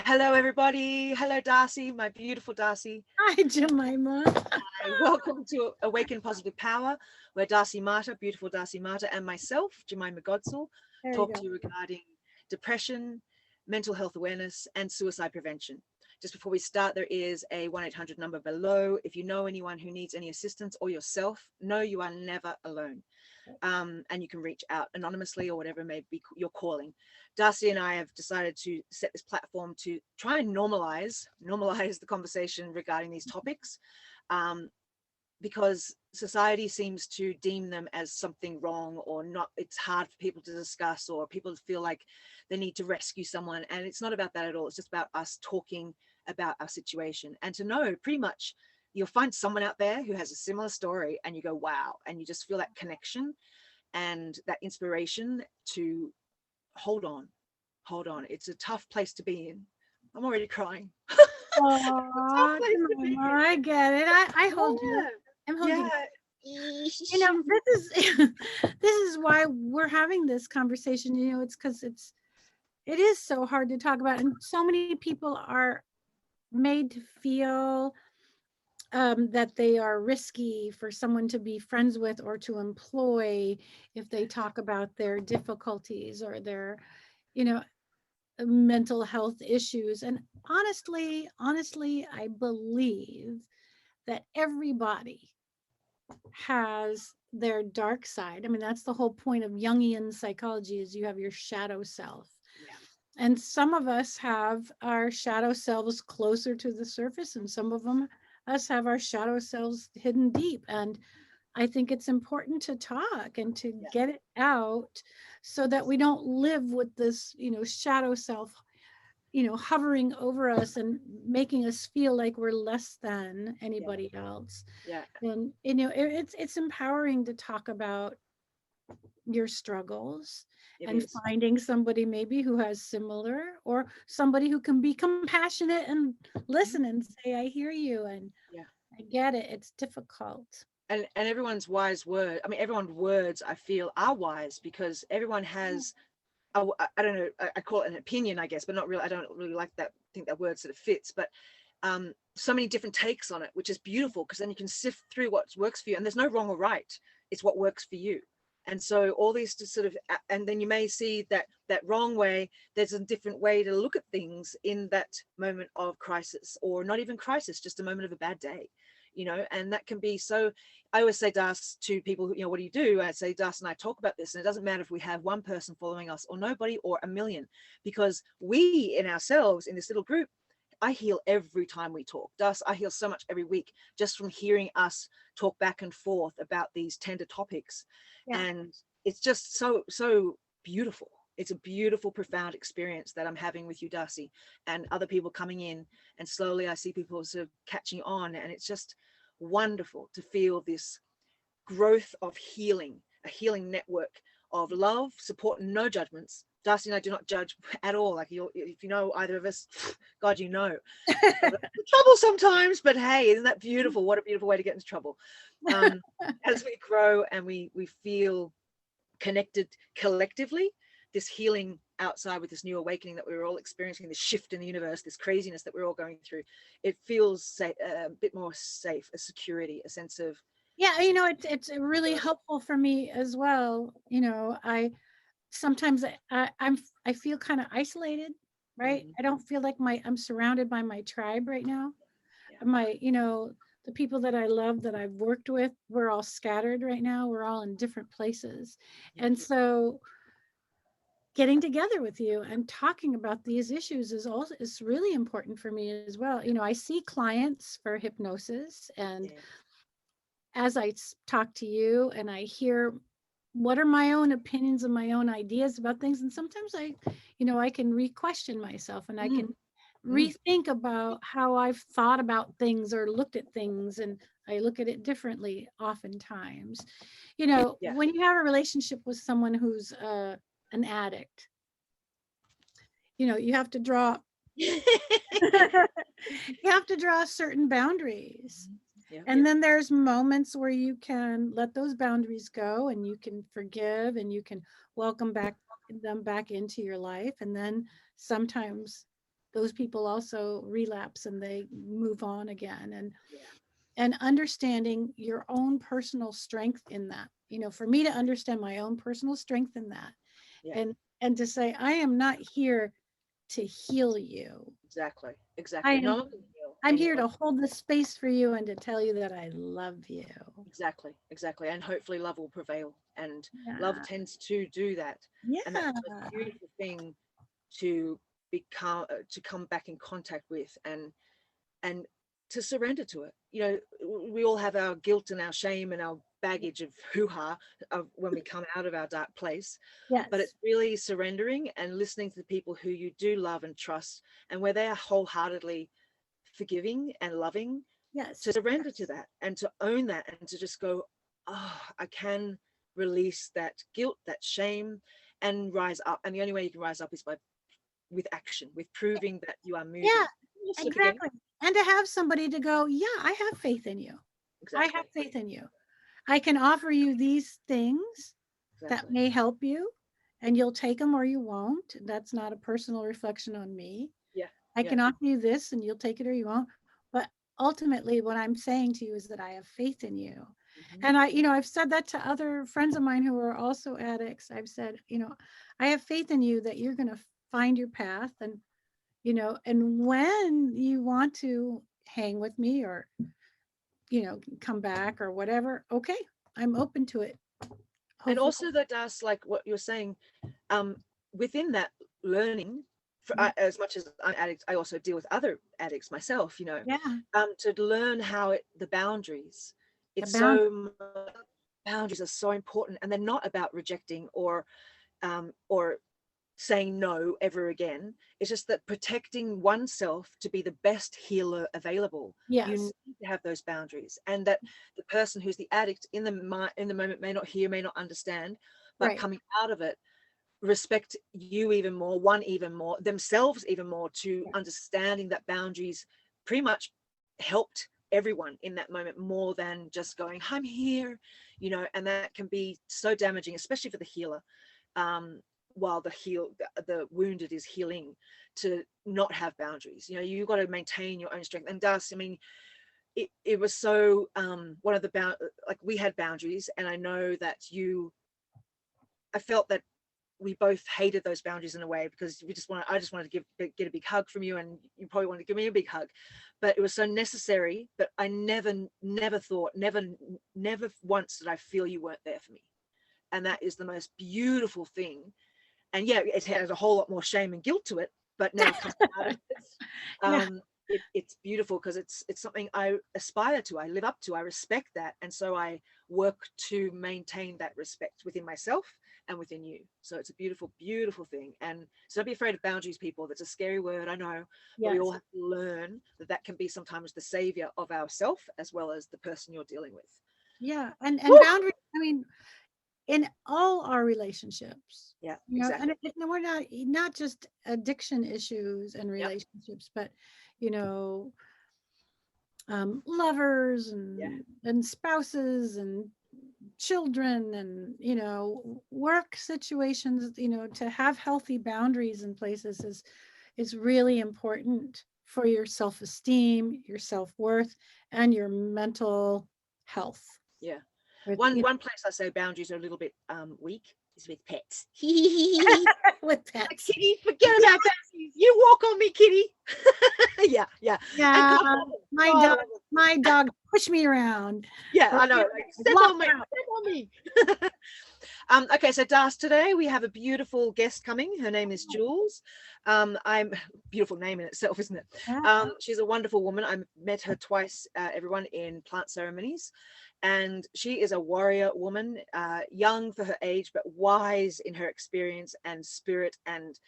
Hello, everybody. Hello, Darcy, my beautiful Darcy. Hi, Jemima. Hi, welcome to Awaken Positive Power, where Darcy Marta, beautiful Darcy Marta, and myself, Jemima Godsall, There you talk go. to you regarding depression, mental health awareness, and suicide prevention. Just before we start, there is a 1-800 number below. If you know anyone who needs any assistance or yourself, know you are never alone. And you can reach out anonymously or whatever may be your calling. Darcy and I have decided to set this platform to try and normalize the conversation regarding these topics, um, because society seems to deem them as something wrong or not. It's hard for people to discuss, or people feel like they need to rescue someone, and it's not about that at all. It's just about us talking about our situation, and to know pretty much you'll find someone out there who has a similar story, and you go wow, and you just feel that connection and that inspiration to hold on. It's a tough place to be in. I'm already crying. It's a tough Oh, place to be Jemima, in. I get it. I hold you. I'm Yeah, holding. yeah. This is this is why we're having this conversation. It's because it is so hard to talk about, and so many people are made to feel that they are risky for someone to be friends with or to employ if they talk about their difficulties or their, you know, mental health issues. And honestly, I believe that everybody has their dark side. I mean, that's the whole point of Jungian psychology is you have your shadow self. Yeah. And some of us have our shadow selves closer to the surface, and some of them us have our shadow selves hidden deep. And I think it's important to talk and to Yeah. get it out so that we don't live with this, shadow self, hovering over us and making us feel like we're less than Yeah. anybody else. Yeah. And it's empowering to talk about your struggles It and is. finding somebody maybe who has similar, or somebody who can be compassionate and listen Mhm. and say, I hear you and Yeah. I get it. It's difficult. And everyone's wise word. I mean, everyone's words I feel are wise because everyone has I don't know. I call it an opinion, I guess, but not really. I don't really like that. Think that word sort of fits, but so many different takes on it, which is beautiful because then you can sift through what works for you, and there's no wrong or right. It's what works for you. And so all these to sort of, and then you may see that wrong way. There's a different way to look at things in that moment of crisis, or not even crisis, just a moment of a bad day, and that can be so. I always say, Das, to people, what do you do? I say, Das and I talk about this, and it doesn't matter if we have one person following us or nobody or a million, because we in ourselves in this little group, I heal every time we talk. Das, I heal so much every week just from hearing us talk back and forth about these tender topics. Yeah. And it's just so beautiful. It's a beautiful, profound experience that I'm having with you, Darcy, and other people coming in. And slowly I see people sort of catching on. And it's just wonderful to feel this growth of healing, a healing network of love, support, and no judgments. Darcy and I do not judge at all. Like, if you know either of us, God, trouble sometimes, but hey, isn't that beautiful? What a beautiful way to get into trouble. As we grow and we feel connected collectively, this healing outside with this new awakening that we're all experiencing, this shift in the universe, this craziness that we're all going through, it feels a bit more safe, a security, a sense of Yeah, it's really helpful for me as well. I sometimes I feel kind of isolated, right? mm, I don't feel like I'm surrounded by my tribe right now. yeah, The people that I love that I've worked with, we're all scattered right now. We're all in different places. yeah, And so getting together with you and talking about these issues is really important for me as well. I see clients for hypnosis, and yeah, as talk to you and I hear what are my own opinions and my own ideas about things, and sometimes I can re-question myself, and I mm, can mm, rethink about how I've thought about things or looked at things, and I look at it differently oftentimes. yeah. When you have a relationship with someone who's an addict, you have to draw you have to draw certain boundaries. Yeah, And then there's moments where you can let those boundaries go and you can forgive and you can welcome back them back into your life. And then sometimes those people also relapse and they move on again. Yeah. And understanding your own personal strength in that, for me to understand my own personal strength in that, Yeah. and to say, I am not here to heal you. Exactly. I Exactly. No am one can heal I'm here anyone. to hold the space for you and to tell you that I love you. Exactly. Exactly. And hopefully love will prevail. And love Yeah. tends to do that. And that's Yeah. the most beautiful thing to to come back in contact with, and to surrender to it. We all have our guilt and our shame and our baggage of hoo-ha of when we come out of our dark place, but Yes. it's really surrendering and listening to the people who you do love and trust, and where they are wholeheartedly forgiving and loving, to Yes. surrender to that and to own that and to just go, oh, I can release that guilt, that shame, and rise up. And the only way you can rise up is with action, with proving that you are Yeah, moving. Also forgetting. exactly. And to have somebody to go, yeah, I have faith in you. I Exactly. have faith in you. I can offer you these things that Exactly. may help you, and you'll take them or you won't. That's not a personal reflection on me. Yeah. I Yeah. can offer you this and you'll take it or you won't. But ultimately, what I'm saying to you is that I have faith in you. Hmm. And I've said that to other friends of mine who are also addicts. I've said, I have faith in you that you're going to find your path. And when you want to hang with me or, come back or whatever, okay, I'm open to it. And Hopefully. also that does, like what you're saying, um, within that learning, Yeah. as much as I'm addict, I also deal with other addicts myself, Yeah. to learn how the boundaries, The it's bound. so, boundaries are so important, and they're not about rejecting or saying no ever again. It's just that protecting oneself to be the best healer available, you Yes. need to have those boundaries, and that the person who's the addict in the moment may not hear, may not understand, but Right. coming out of it, respect you even more, one even more, themselves even more, to understanding that boundaries pretty much helped everyone in that moment, more than just going, I'm here, and that can be so damaging, especially for the healer, while the wounded is healing, to not have boundaries. You've got to maintain your own strength. And Darcy, I mean, it was so, one of the like, we had boundaries, and I know that I felt that we both hated those boundaries in a way, because I just wanted to get a big hug from you, and you probably wanted to give me a big hug, but it was so necessary. But I never thought, never once did I feel you weren't there for me. And that is the most beautiful thing. And yeah, it has a whole lot more shame and guilt to it, but now coming out of this, Yeah. it's beautiful, because it's something I aspire to, I live up to, I respect that, and so I work to maintain that respect within myself and within you. So it's a beautiful, beautiful thing. And so don't be afraid of boundaries, people. That's a scary word, I know, but we Yes. all have to learn that can be sometimes the savior of ourself as well as the person you're dealing with. Yeah. And Woo! boundaries, I mean, in all our relationships, Yeah, and exactly. we're not just addiction issues and Yep. relationships, but, lovers Yeah. and spouses and children and, work situations, to have healthy boundaries in places is really important for your self-esteem, your self-worth, and your mental health. Yeah. With, One place I say boundaries are a little bit weak is with pets. with Like, pets. Kitty, forget about boundaries. You walk on me, Kitty. Yeah, yeah. And Yeah, God love them. my God dog, love them. my dog push me around. Yeah, Or I know. Like, step walk on me. out. Step on me. Okay, so Das, today we have a beautiful guest coming. Her name is Jules. I'm Beautiful name in itself, isn't it? Yeah. She's a wonderful woman. I met her twice, everyone, in plant ceremonies, and she is a warrior woman, young for her age, but wise in her experience and spirit and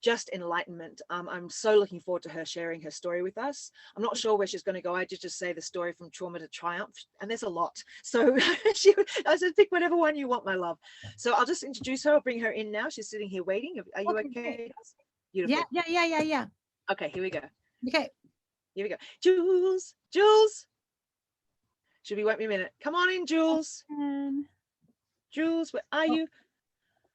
just enlightenment. I'm so looking forward to her sharing her story with us. I'm not sure where she's going to go. I did just say the story from trauma to triumph, and there's a lot. So I said, pick whatever one you want, my love. So I'll just introduce her. I'll bring her in now. She's sitting here waiting. Are you Okay, great. okay? Yeah, Beautiful. yeah. Okay, here we go. Okay. Here we go. Jules, Jules. Should we wait me a minute? Come on in, Jules. And, Jules, where are you?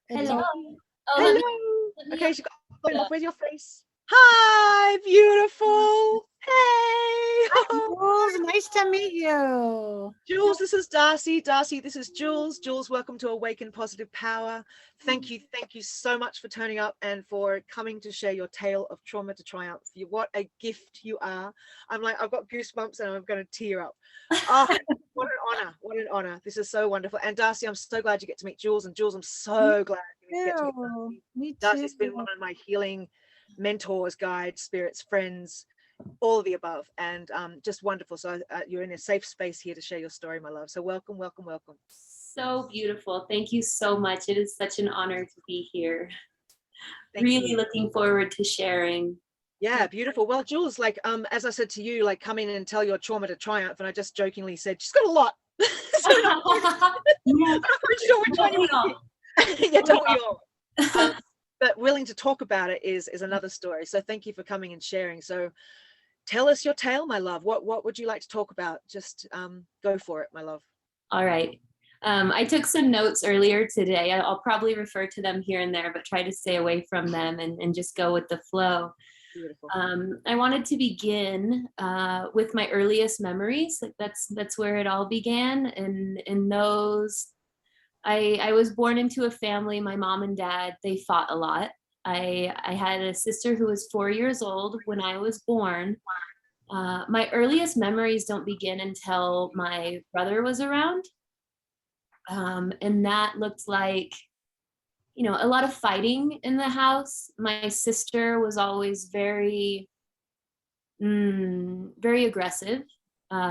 and Hello. so- Oh, Hello. let me Okay, she got, Yeah. where's your face? Hi, beautiful. Hi, Hey. Jules. Nice to meet you. Jules, this is Darcy. Darcy, this is Jules. Jules, welcome to Awaken Positive Power. Thank you so much for turning up and for coming to share your tale of trauma to triumph. What a gift you are. I'm like, I've got goosebumps and I'm going to tear up. Oh, what an honor. What an honor. This is so wonderful. And Darcy, I'm so glad you get to meet Jules. And Jules, I'm so glad you get to meet Darcy. Me too. Darcy's been one of my healing mentors, guides, spirits, friends, all of the above, and just wonderful. So you're in a safe space here to share your story, my love. So welcome. So beautiful. Thank you so much. It is such an honor to be here. Thank really you. Looking forward to sharing. Yeah, beautiful. Well, Jules, like as I said to you, like come in and tell your trauma to triumph, and I just jokingly said she's got a lot. So I'm not sure which one you want to pick. Yeah, don't we all? But willing to talk about it is another story. So thank you for coming and sharing. So tell us your tale, my love. What would you like to talk about? Just go for it, my love. All right. I took some notes earlier today. I'll probably refer to them here and there, but try to stay away from them and just go with the flow. Beautiful. I wanted to begin with my earliest memories. Like that's where it all began. And in those, I was born into a family. My mom and dad, they fought a lot. I had a sister who was 4 years old when I was born. My earliest memories don't begin until my brother was around. And that looked like, a lot of fighting in the house. My sister was always very, very aggressive.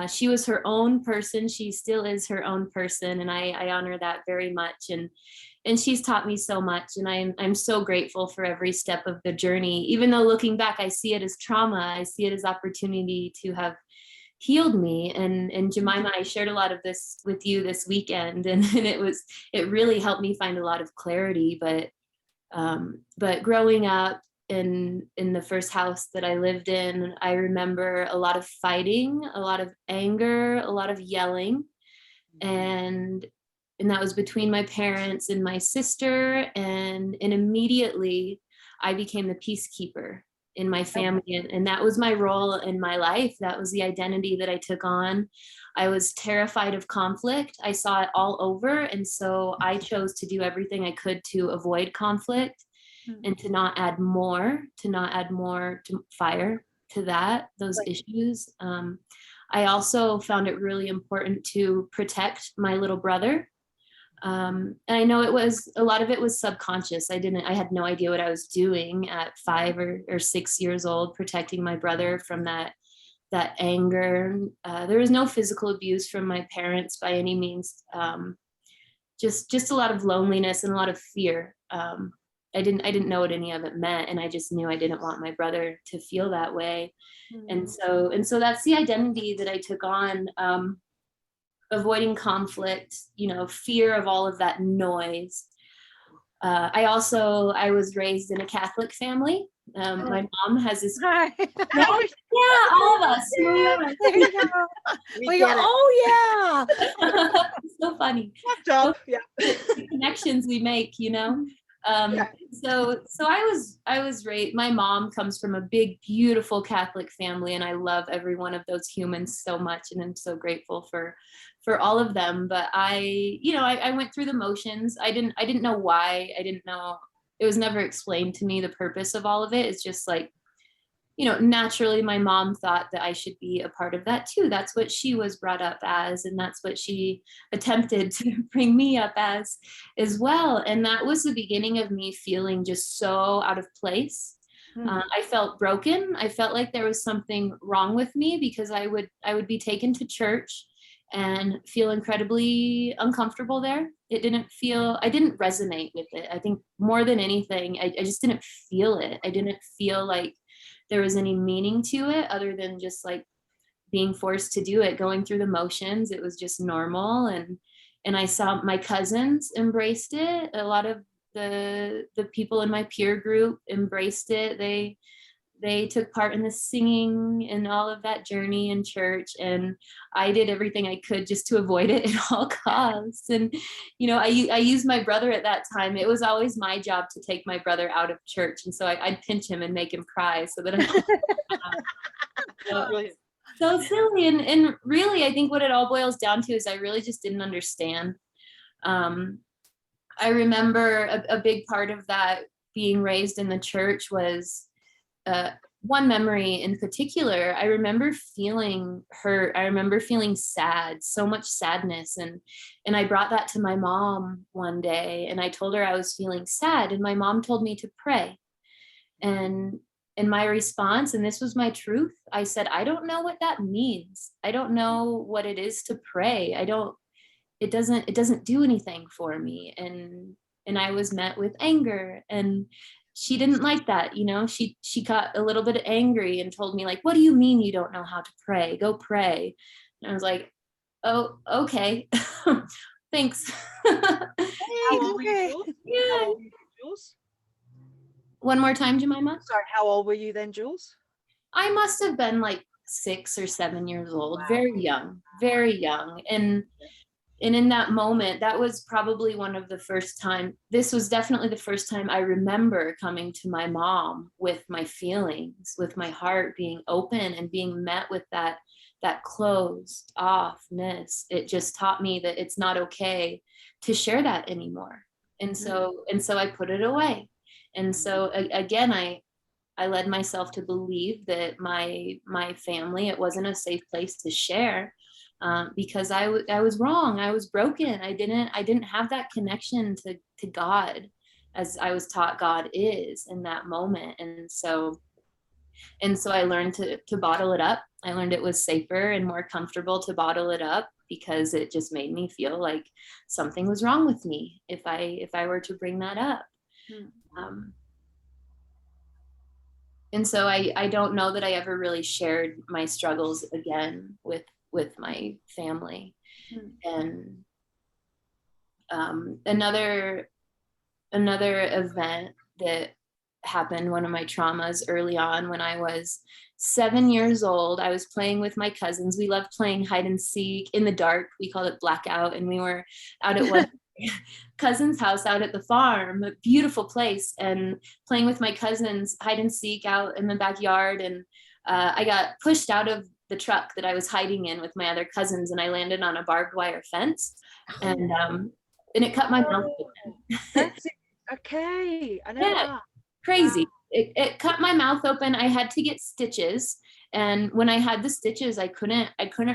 She was her own person. She still is her own person. And I honor that very much. And she's taught me so much. And I'm so grateful for every step of the journey. Even though looking back, I see it as trauma. I see it as opportunity to have healed me. And Jemima, I shared a lot of this with you this weekend. And it really helped me find a lot of clarity. But growing up in the first house that I lived in, I remember a lot of fighting, a lot of anger, a lot of yelling. And that was between my parents and my sister. And immediately I became the peacekeeper in my family. And that was my role in my life. That was the identity that I took on. I was terrified of conflict. I saw it all over. And so I chose to do everything I could to avoid conflict and to not add more to fire to those issues. I also found it really important to protect my little brother. And I know a lot of it was subconscious. I had no idea what I was doing at 5 or 6 years old, protecting my brother from that anger. There was no physical abuse from my parents by any means. Just a lot of loneliness and a lot of fear. I didn't know what any of it meant, and I just knew I didn't want my brother to feel that way. And so that's the identity that I took on. Avoiding conflict, fear of all of that noise. I was raised in a Catholic family. My mom has this. Hi. Yeah, all of us. Yeah, there you go. We go, oh yeah. It's so funny. Yeah. The connections we make, So I was raised. My mom comes from a big, beautiful Catholic family, and I love every one of those humans so much, and I'm so grateful for all of them. But I went through the motions. I didn't know why. I didn't know. It was never explained to me the purpose of all of it. It's just like, naturally my mom thought that I should be a part of that too. That's what she was brought up as, and that's what she attempted to bring me up as well. And that was the beginning of me feeling just so out of place. I felt broken. I felt like there was something wrong with me, because I would be taken to church and feel incredibly uncomfortable there. I didn't resonate with it. I think more than anything, I just didn't feel it. I didn't feel like there was any meaning to it other than just like being forced to do it, going through the motions. It was just normal. And I saw my cousins embraced it. A lot of the people in my peer group embraced it. they took part in the singing and all of that journey in church, and I did everything I could just to avoid it at all costs. And I used my brother at that time. It was always my job to take my brother out of church, and so I'd pinch him and make him cry so that so silly. And really, I think what it all boils down to is I really just didn't understand. I remember a big part of that being raised in the church was one memory in particular. I remember feeling hurt. I remember feeling sad, so much sadness. And I brought that to my mom one day, and I told her I was feeling sad, and my mom told me to pray. And in my response, and this was my truth, I said, I don't know what that means. I don't know what it is to pray. It doesn't do anything for me. And I was met with anger, and she didn't like that. She got a little bit angry and told me, like, what do you mean you don't know how to pray? Go pray. And I was like, oh, okay. Thanks. How old were you, Jules? Yeah. How old were you, Jules? One more time, Jemima. Sorry, how old were you then, Jules? I must have been like 6 or 7 years old. Wow. Very young, very young. And in that moment, that was probably one of the first time, this was definitely the first time I remember coming to my mom with my feelings, with my heart being open and being met with that closed offness. It just taught me that it's not okay to share that anymore. And so I put it away. And so again, I led myself to believe that my family, it wasn't a safe place to share. Because I was wrong. I was broken. I didn't have that connection to God as I was taught God is in that moment. And so I learned to bottle it up. I learned it was safer and more comfortable to bottle it up because it just made me feel like something was wrong with me if I were to bring that up. And so I don't know that I ever really shared my struggles again with my family. And another event that happened, one of my traumas early on, when I was 7 years old, I was playing with my cousins. We loved playing hide and seek in the dark. We called it blackout. And we were out at one cousin's house out at the farm, a beautiful place, and playing with my cousins hide and seek out in the backyard. And I got pushed out of the truck that I was hiding in with my other cousins, and I landed on a barbed wire fence, and it cut my mouth open. That's it. Okay, I know. Yeah, crazy. Wow. It cut my mouth open. I had to get stitches, and when I had the stitches, I couldn't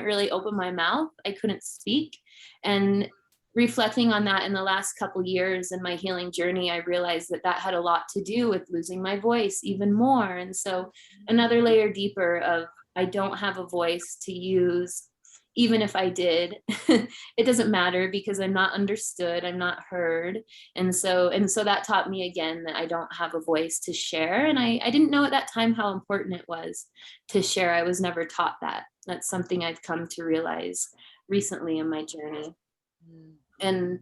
really open my mouth. I couldn't speak. And reflecting on that in the last couple years in my healing journey, I realized that had a lot to do with losing my voice even more. And so another layer deeper of, I don't have a voice to use. Even if I did, it doesn't matter because I'm not understood, I'm not heard. And so that taught me again that I don't have a voice to share. And I didn't know at that time how important it was to share. I was never taught that. That's something I've come to realize recently in my journey. And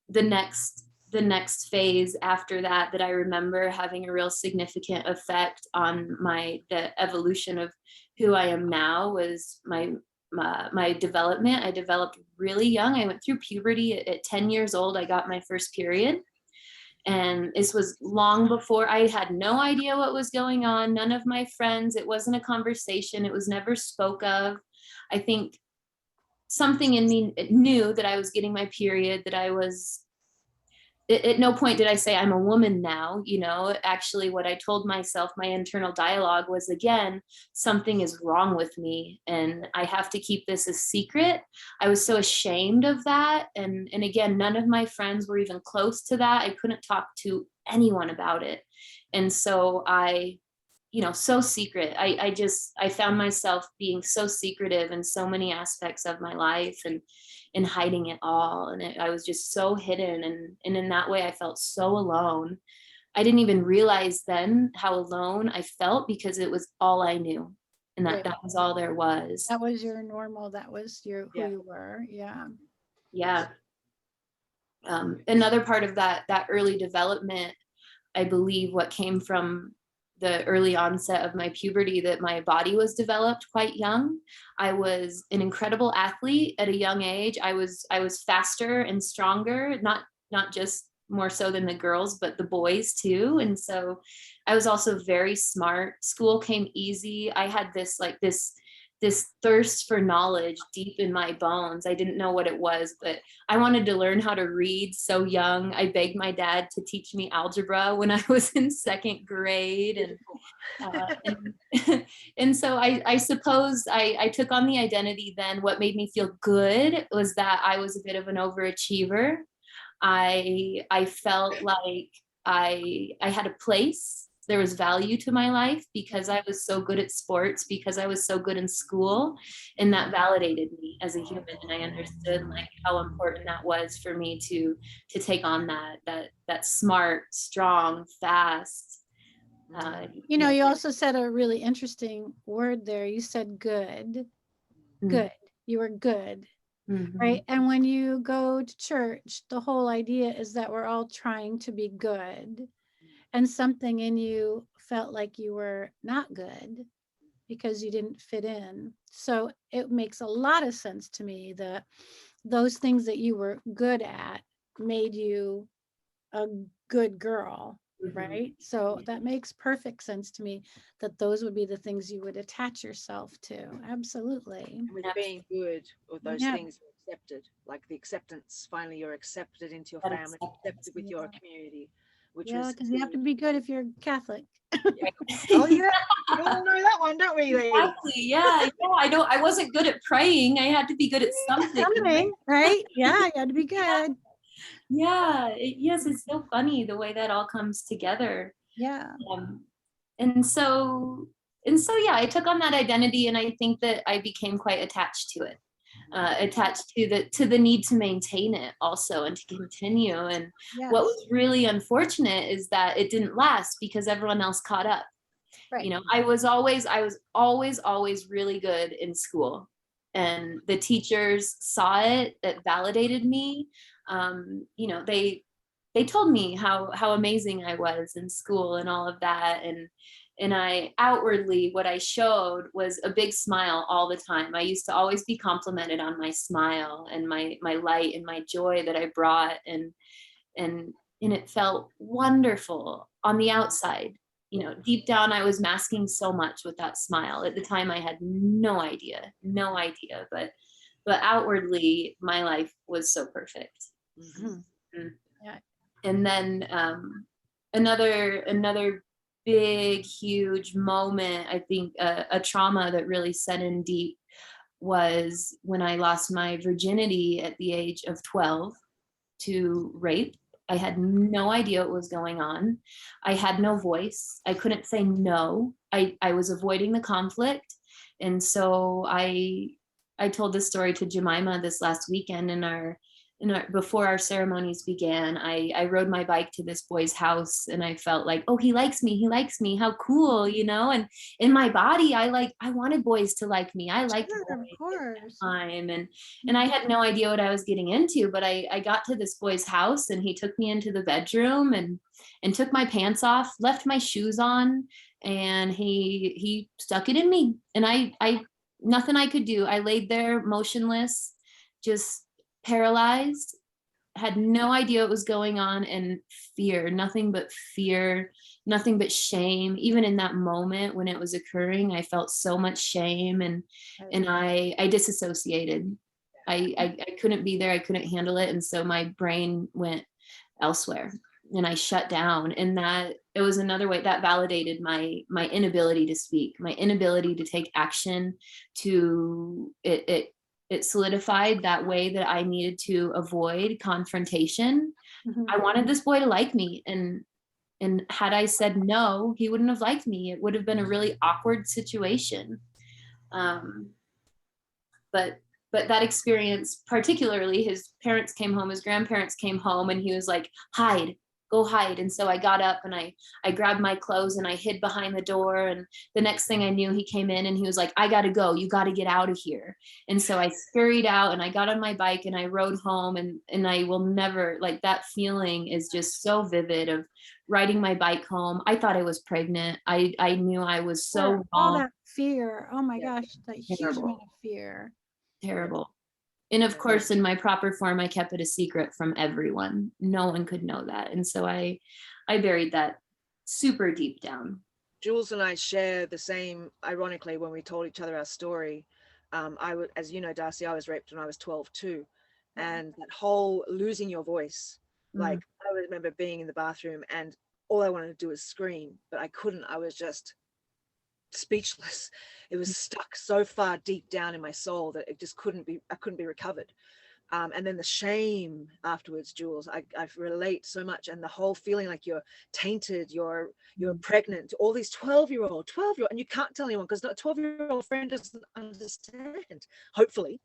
the next phase after that I remember having a real significant effect on the evolution of who I am now was my development. I developed really young. I went through puberty at 10 years old. I got my first period. And this was long before. I had no idea what was going on. None of my friends, it wasn't a conversation. It was never spoke of. I think something in me knew that I was getting my period, that I was, at no point did I say I'm a woman now. Actually what I told myself, my internal dialogue was, again, something is wrong with me and I have to keep this a secret. I was so ashamed of that. And again, none of my friends were even close to that. I couldn't talk to anyone about it. And so so secret. I found myself being so secretive in so many aspects of my life and hiding it all. And I was just so hidden. And in that way, I felt so alone. I didn't even realize then how alone I felt because it was all I knew. And that was all there was. That was your normal. That was who you were. Yeah. Yeah. Another part of that early development, I believe what came from the early onset of my puberty that my body was developed quite young. I was an incredible athlete at a young age. I was faster and stronger, not just more so than the girls, but the boys too. And so I was also very smart. School came easy. I had this thirst for knowledge deep in my bones. I didn't know what it was, but I wanted to learn how to read so young. I begged my dad to teach me algebra when I was in second grade. And so I suppose I took on the identity then. What made me feel good was that I was a bit of an overachiever. I felt like I had a place. There was value to my life because I was so good at sports, because I was so good in school, and that validated me as a human. And I understood like how important that was for me to take on that smart, strong, fast. You also said a really interesting word there. You said good. Good. You were good. Mm-hmm. Right. And when you go to church, the whole idea is that we're all trying to be good. And something in you felt like you were not good because you didn't fit in. So it makes a lot of sense to me that those things that you were good at made you a good girl, right? So that makes perfect sense to me that those would be the things you would attach yourself to. Absolutely. And with being good, or those things are accepted, like the acceptance, finally you're accepted into your family, accepted with your community. Because you have to be good if you're Catholic. Oh yeah, we all know that one, don't we? Exactly. Yeah. I wasn't good at praying. I had to be good at something. Right? Yeah, you had to be good. Yeah. Yes, it's so funny the way that all comes together. Yeah. And so yeah, I took on that identity, and I think that I became quite attached to it. Attached to the need to maintain it also and to continue. And what was really unfortunate is that it didn't last because everyone else caught up. Right. I was always really good in school, and the teachers saw it. It validated me. They told me how amazing I was in school and all of that. And I outwardly, what I showed was a big smile all the time. I used to always be complimented on my smile and my light and my joy that I brought. And it felt wonderful on the outside. Deep down, I was masking so much with that smile. At the time, I had no idea, but outwardly, my life was so perfect. Mm-hmm. Yeah. And then another big, huge moment, I think a trauma that really set in deep was when I lost my virginity at the age of 12 to rape. I had no idea what was going on. I had no voice. I couldn't say no. I was avoiding the conflict. And so I told this story to Jemima this last weekend before our ceremonies began. I rode my bike to this boy's house, and I felt like, oh, he likes me, how cool, and in my body I wanted boys to like me. I liked boys at the time, and I had no idea what I was getting into, but I got to this boy's house, and he took me into the bedroom and took my pants off, left my shoes on, and he stuck it in me, and I nothing I could do. I laid there motionless, just paralyzed, had no idea what was going on, and fear, nothing but shame. Even in that moment when it was occurring, I felt so much shame, and I disassociated. I couldn't be there. I couldn't handle it. And so my brain went elsewhere, and I shut down. And that it was another way that validated my inability to speak, my inability to take action. It solidified that way that I needed to avoid confrontation. Mm-hmm. I wanted this boy to like me. And had I said no, he wouldn't have liked me. It would have been a really awkward situation. But that experience, particularly, his parents came home, his grandparents came home, and he was like, hide, go hide. And so I got up and I grabbed my clothes and I hid behind the door. And the next thing I knew, he came in and he was like, I got to go. You got to get out of here. And so I scurried out and I got on my bike and I rode home, and I will never, like, that feeling is just so vivid of riding my bike home. I thought I was pregnant. I knew I was so all wrong. that fear. Oh my Yeah. gosh, that huge Terrible. amount of fear. Terrible. And of course, in my proper form, I kept it a secret from everyone. No one could know that. And so I buried that super deep down. Jules and I share the same, ironically, when we told each other our story. As you know, Darcy, I was raped when I was 12 too. And that whole losing your voice, like I remember being in the bathroom and all I wanted to do was scream, but I couldn't. I was just speechless. It was stuck so far deep down in my soul that it just couldn't be recovered. And then the shame afterwards, Jules, I relate so much. And the whole feeling like you're tainted, you're pregnant, all these 12-year-old, and you can't tell anyone because that 12-year-old friend doesn't understand. Hopefully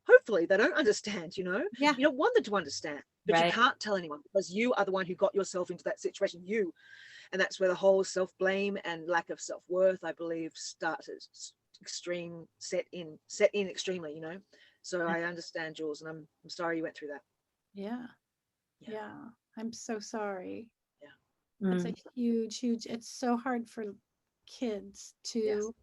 they don't understand, you know? Yeah. You don't want them to understand, but Right. you can't tell anyone because you are the one who got yourself into that situation, and that's where the whole self-blame and lack of self-worth, I believe, started set in extremely, you know. So I understand, Jules, and I'm sorry you went through that. Yeah. I'm so sorry. Yeah. It's a huge, it's so hard for kids to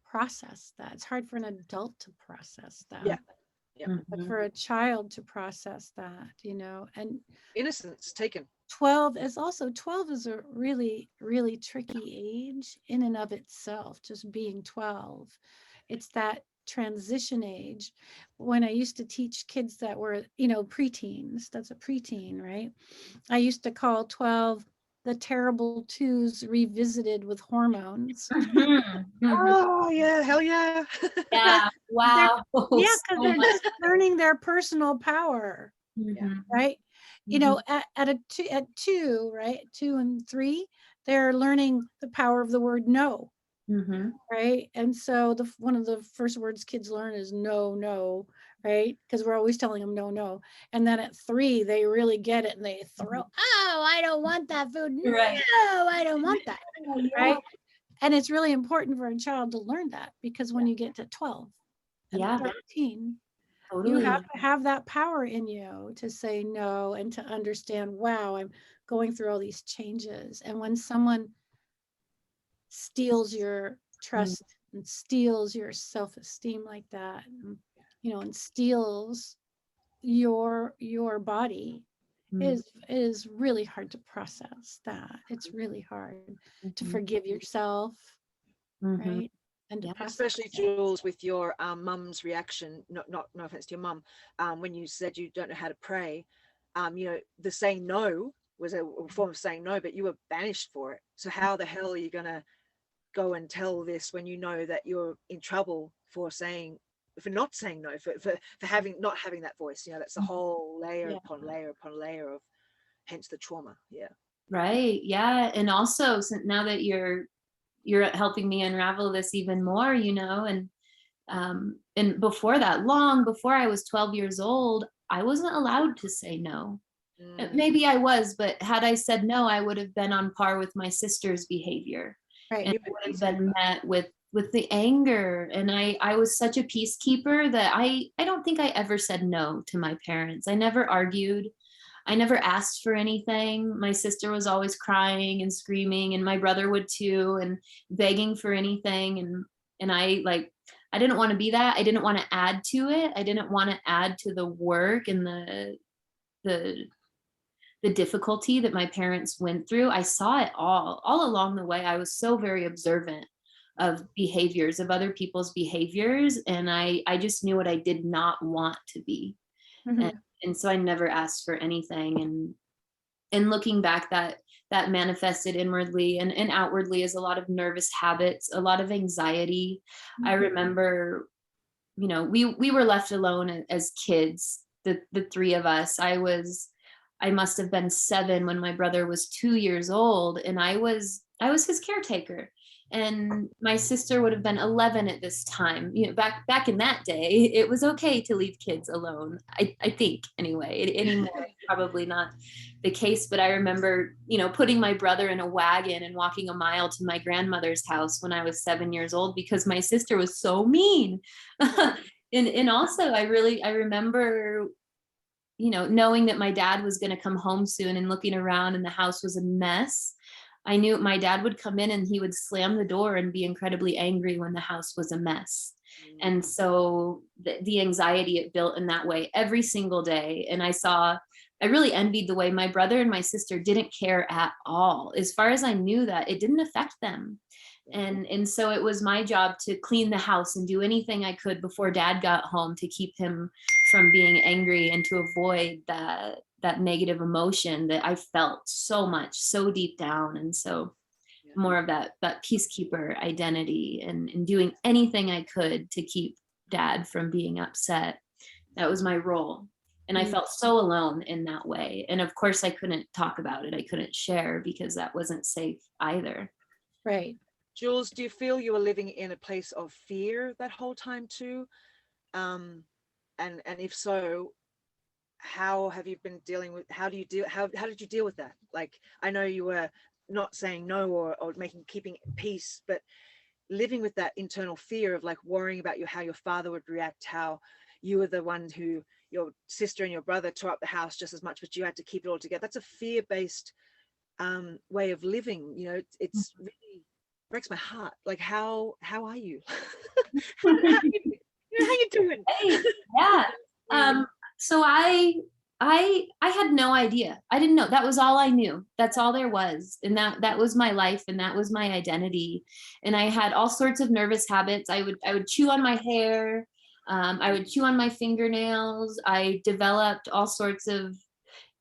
process that. It's hard for an adult to process that. Yeah. But for a child to process that, you know, and Innocence taken. 12 is a really, really tricky age in and of itself, just being 12. It's that transition age. When I used to teach kids that were, you know, preteens, that's a preteen, right? I used to call 12 the terrible twos revisited with hormones. Oh yeah, hell yeah. Yeah. Wow. Yeah, because they're just learning their personal power, right? You know, at 2, right? 2 and 3, they're learning the power of the word no. Right. And so one of the first words kids learn is no, right? Because we're always telling them no. And then at 3, they really get it and they throw, oh, I don't want that food. Right. No, I don't want that. Right. And it's really important for a child to learn that, because when you get to 12 and 13, you have to have that power in you to say no and to understand, wow, I'm going through all these changes. And when someone steals your trust and steals your self-esteem like that, and, you know, and steals your body, is really hard to process that. It's really hard to forgive yourself, right? And to especially Jules, with your mum's reaction, no offense to your mum, when you said you don't know how to pray, you know, the saying no was a form of saying no, but you were banished for it. So how the hell are you gonna go and tell this when you know that you're in trouble for not saying no, for not having that voice? You know, that's a whole layer upon layer upon layer of, hence the trauma. Right. Yeah. And also, now that you're helping me unravel this even more, you know, and before that, long before I was 12 years old, I wasn't allowed to say no. Maybe I was, but had I said no, I would have been on par with my sister's behavior. Right. And would have been met with the anger. And I was such a peacekeeper that I don't think I ever said no to my parents. I never argued. I never asked for anything. My sister was always crying and screaming, and my brother would too, and begging for anything. And I didn't want to be that. I didn't want to add to it. I didn't want to add to the work and the difficulty that my parents went through. I saw it all along the way. I was so very observant of behaviors, of other people's behaviors. And I just knew what I did not want to be. And so I never asked for anything. And looking back, that manifested inwardly and outwardly as a lot of nervous habits, a lot of anxiety. I remember, you know, we were left alone as kids, the 3 of us. I must have been 7 when my brother was 2 years old. And I was I was his caretaker. And my sister would have been 11 at this time. You know, back in that day, it was okay to leave kids alone. I think anyway. Anymore, probably not the case. But I remember, you know, putting my brother in a wagon and walking a mile to my grandmother's house when I was 7 years old because my sister was so mean. And also, I remember, you know, knowing that my dad was going to come home soon and looking around and the house was a mess. I knew my dad would come in and he would slam the door and be incredibly angry when the house was a mess. And so the anxiety it built in that way every single day. And I really envied the way my brother and my sister didn't care at all. As far as I knew, that it didn't affect them. And so it was my job to clean the house and do anything I could before dad got home to keep him from being angry and to avoid that negative emotion that I felt so much, so deep down. And so more of that peacekeeper identity and doing anything I could to keep dad from being upset. That was my role. And I felt so alone in that way. And of course I couldn't talk about it. I couldn't share because that wasn't safe either. Right. Jules, do you feel you were living in a place of fear that whole time too? And if so, how have you been dealing with, how did you deal with that? Like, I know you were not saying no or keeping peace, but living with that internal fear of like worrying about how your father would react, how you were the one who, your sister and your brother tore up the house just as much, but you had to keep it all together. That's a fear-based way of living. You know, it's really breaks my heart. Like, how are you? how you doing? Hey, yeah. So I had no idea. I didn't know. That was all I knew. That's all there was. And that was my life and that was my identity. And I had all sorts of nervous habits. I would chew on my hair. I would chew on my fingernails. I developed all sorts of,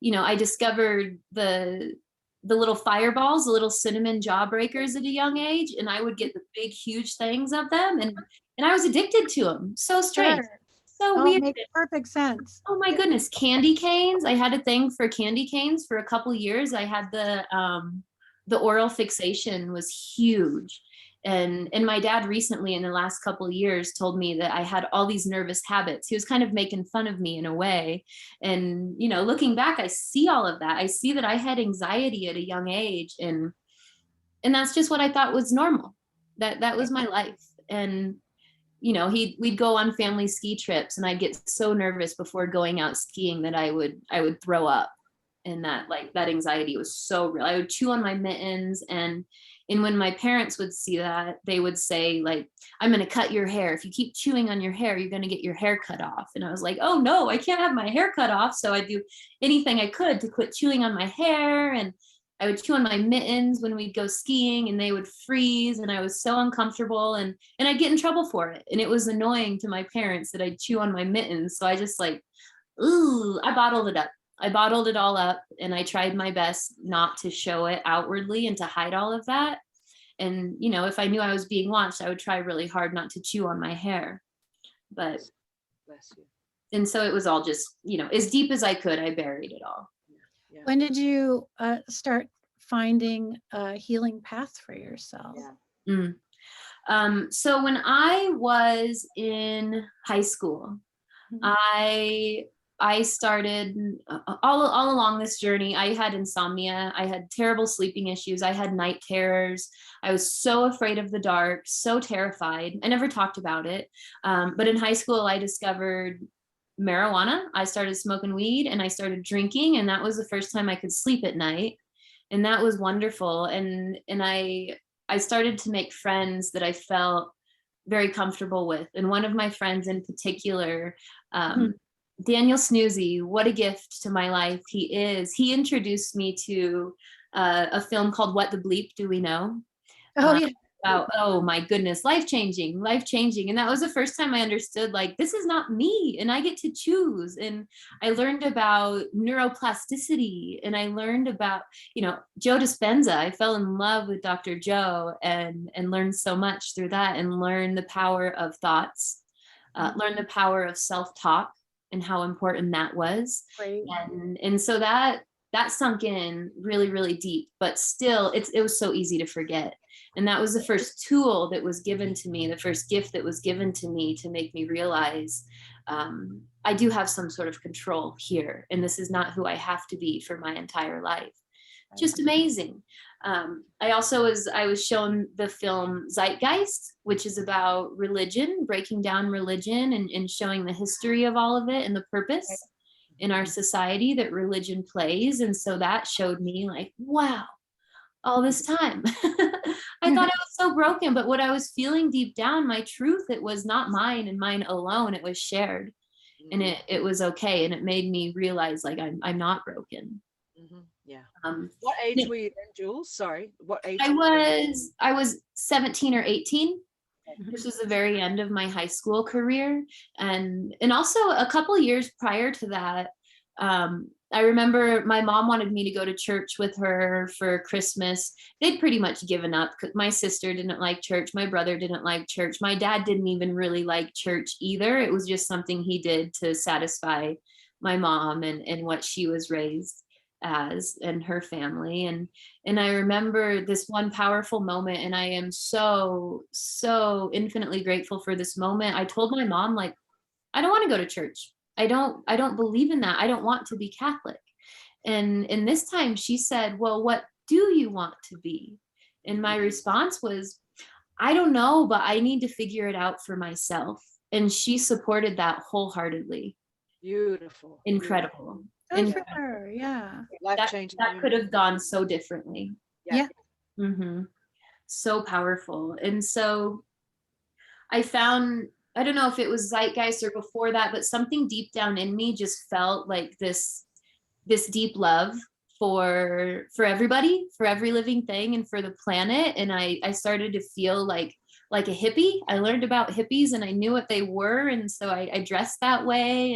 you know, I discovered the little fireballs, the little cinnamon jawbreakers at a young age. And I would get the big, huge things of them. And I was addicted to them. So strange. Sure. So weird. Makes perfect sense. Oh my goodness. Candy canes. I had a thing for candy canes for a couple years. I had the oral fixation was huge. And my dad recently in the last couple of years told me that I had all these nervous habits. He was kind of making fun of me in a way. And, you know, looking back, I see all of that. I see that I had anxiety at a young age. And that's just what I thought was normal. That was my life. And you know, we'd go on family ski trips and I'd get so nervous before going out skiing that I would throw up. And that anxiety was so real. I would chew on my mittens and when my parents would see that, they would say like, I'm going to cut your hair. If you keep chewing on your hair, you're going to get your hair cut off. And I was like, oh no, I can't have my hair cut off. So I'd do anything I could to quit chewing on my hair. And I would chew on my mittens when we'd go skiing and they would freeze and I was so uncomfortable and I'd get in trouble for it. And it was annoying to my parents that I'd chew on my mittens. So I just I bottled it up. I bottled it all up and I tried my best not to show it outwardly and to hide all of that. And, you know, if I knew I was being watched, I would try really hard not to chew on my hair. But, bless you. And so it was all just, you know, as deep as I could, I buried it all. Yeah. When did you start finding a healing path for yourself? Yeah. So when I was in high school, I started all along this journey. I had insomnia. I had terrible sleeping issues. I had night terrors. I was so afraid of the dark, so terrified. I never talked about it. But in high school, I discovered marijuana. I started smoking weed and I started drinking. And that was the first time I could sleep at night. And that was wonderful. And I started to make friends that I felt very comfortable with. And one of my friends in particular, Daniel Snoozy, what a gift to my life he is. He introduced me to a film called What the Bleep Do We Know? Oh, yeah. About, oh my goodness, life-changing. And that was the first time I understood, like, this is not me and I get to choose. And I learned about neuroplasticity and I learned about, you know, Joe Dispenza. I fell in love with Dr. Joe and learned so much through that and learned the power of thoughts, learned the power of self-talk and how important that was. Right. And so that that sunk in really, really deep, but still it was so easy to forget. And that was the first tool that was given to me, the first gift that was given to me to make me realize I do have some sort of control here. And this is not who I have to be for my entire life. Just amazing. I was shown the film Zeitgeist, which is about religion, breaking down religion and showing the history of all of it and the purpose in our society that religion plays. And so that showed me like, wow, all this time. I thought I was so broken, but what I was feeling deep down, my truth, it was not mine and mine alone. It was shared, and it was okay. And it made me realize like I'm not broken. Yeah. What age were you then, Jules? Sorry, what age? I was 17 or 18. This was the very end of my high school career, and also a couple years prior to that. I remember my mom wanted me to go to church with her for Christmas. They'd pretty much given up. My sister didn't like church. My brother didn't like church. My dad didn't even really like church either. It was just something he did to satisfy my mom and what she was raised as and her family. And I remember this one powerful moment, and I am so infinitely grateful for this moment. I told my mom, like, I don't want to go to church. I don't believe in that. I don't want to be Catholic. And this time she said, well, what do you want to be? And my response was, I don't know, but I need to figure it out for myself. And she supported that wholeheartedly. Beautiful. Incredible. Good for her. Yeah. Life changing. That could have gone so differently. Yeah. So powerful. And so I found, I don't know if it was Zeitgeist or before that, but something deep down in me just felt like this deep love for everybody, for every living thing, and for the planet. And I started to feel like a hippie. I learned about hippies and I knew what they were, and so I dressed that way.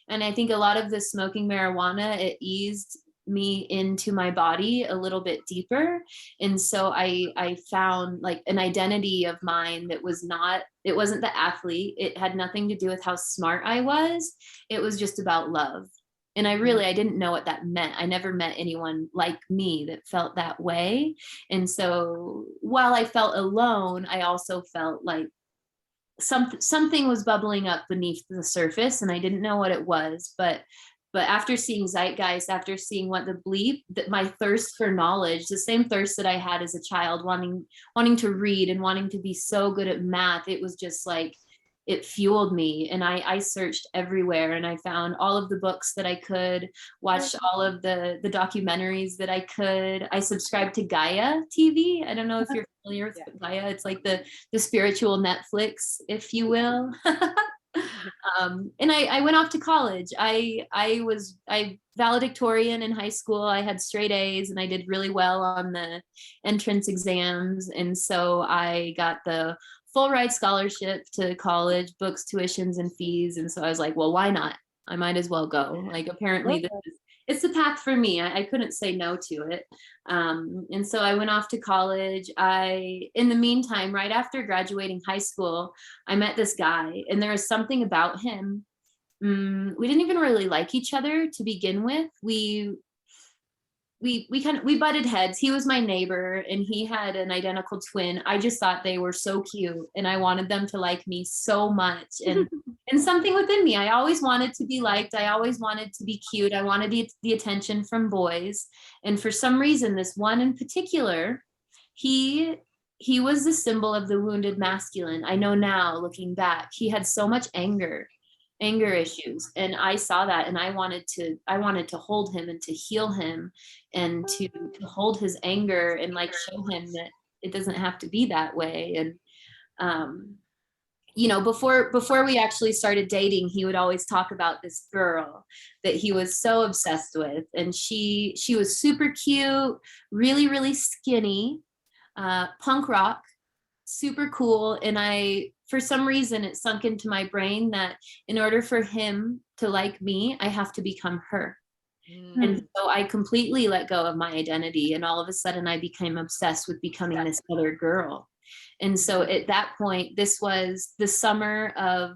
And I think a lot of the smoking marijuana, it eased me into my body a little bit deeper. And so I found like an identity of mine that was not, it wasn't the athlete. It had nothing to do with how smart I was. It was just about love. And I didn't know what that meant. I never met anyone like me that felt that way. And so while I felt alone, I also felt like something was bubbling up beneath the surface, and I didn't know what it was. But after seeing Zeitgeist, after seeing what the bleep, that my thirst for knowledge, the same thirst that I had as a child, wanting to read and wanting to be so good at math, it was just like, it fueled me. And I searched everywhere, and I found all of the books that I could, watched all of the documentaries that I could. I subscribed to Gaia TV. I don't know if you're familiar with Gaia. It's like the spiritual Netflix, if you will. And I went off to college. I was valedictorian in high school. I had straight A's, and I did really well on the entrance exams. And so I got the full ride scholarship to college, books, tuitions, and fees. And so I was like, well, why not? I might as well go. Like, apparently it's the path for me. I couldn't say no to it. And so I went off to college. In the meantime, right after graduating high school, I met this guy, and there was something about him. We didn't even really like each other to begin with. We butted heads. He was my neighbor, and he had an identical twin. I just thought they were so cute, and I wanted them to like me so much. And something within me, I always wanted to be liked. I always wanted to be cute. I wanted the attention from boys. And for some reason, this one in particular, he was the symbol of the wounded masculine. I know now, looking back, he had so much anger issues, and I saw that, and I wanted to hold him and to heal him, and to hold his anger and like show him that it doesn't have to be that way. And before we actually started dating, he would always talk about this girl that he was so obsessed with, and she was super cute, really, really skinny, punk rock, super cool. And for some reason, it sunk into my brain that in order for him to like me, I have to become her. And so I completely let go of my identity, and all of a sudden I became obsessed with becoming this other girl. And so at that point, this was the summer of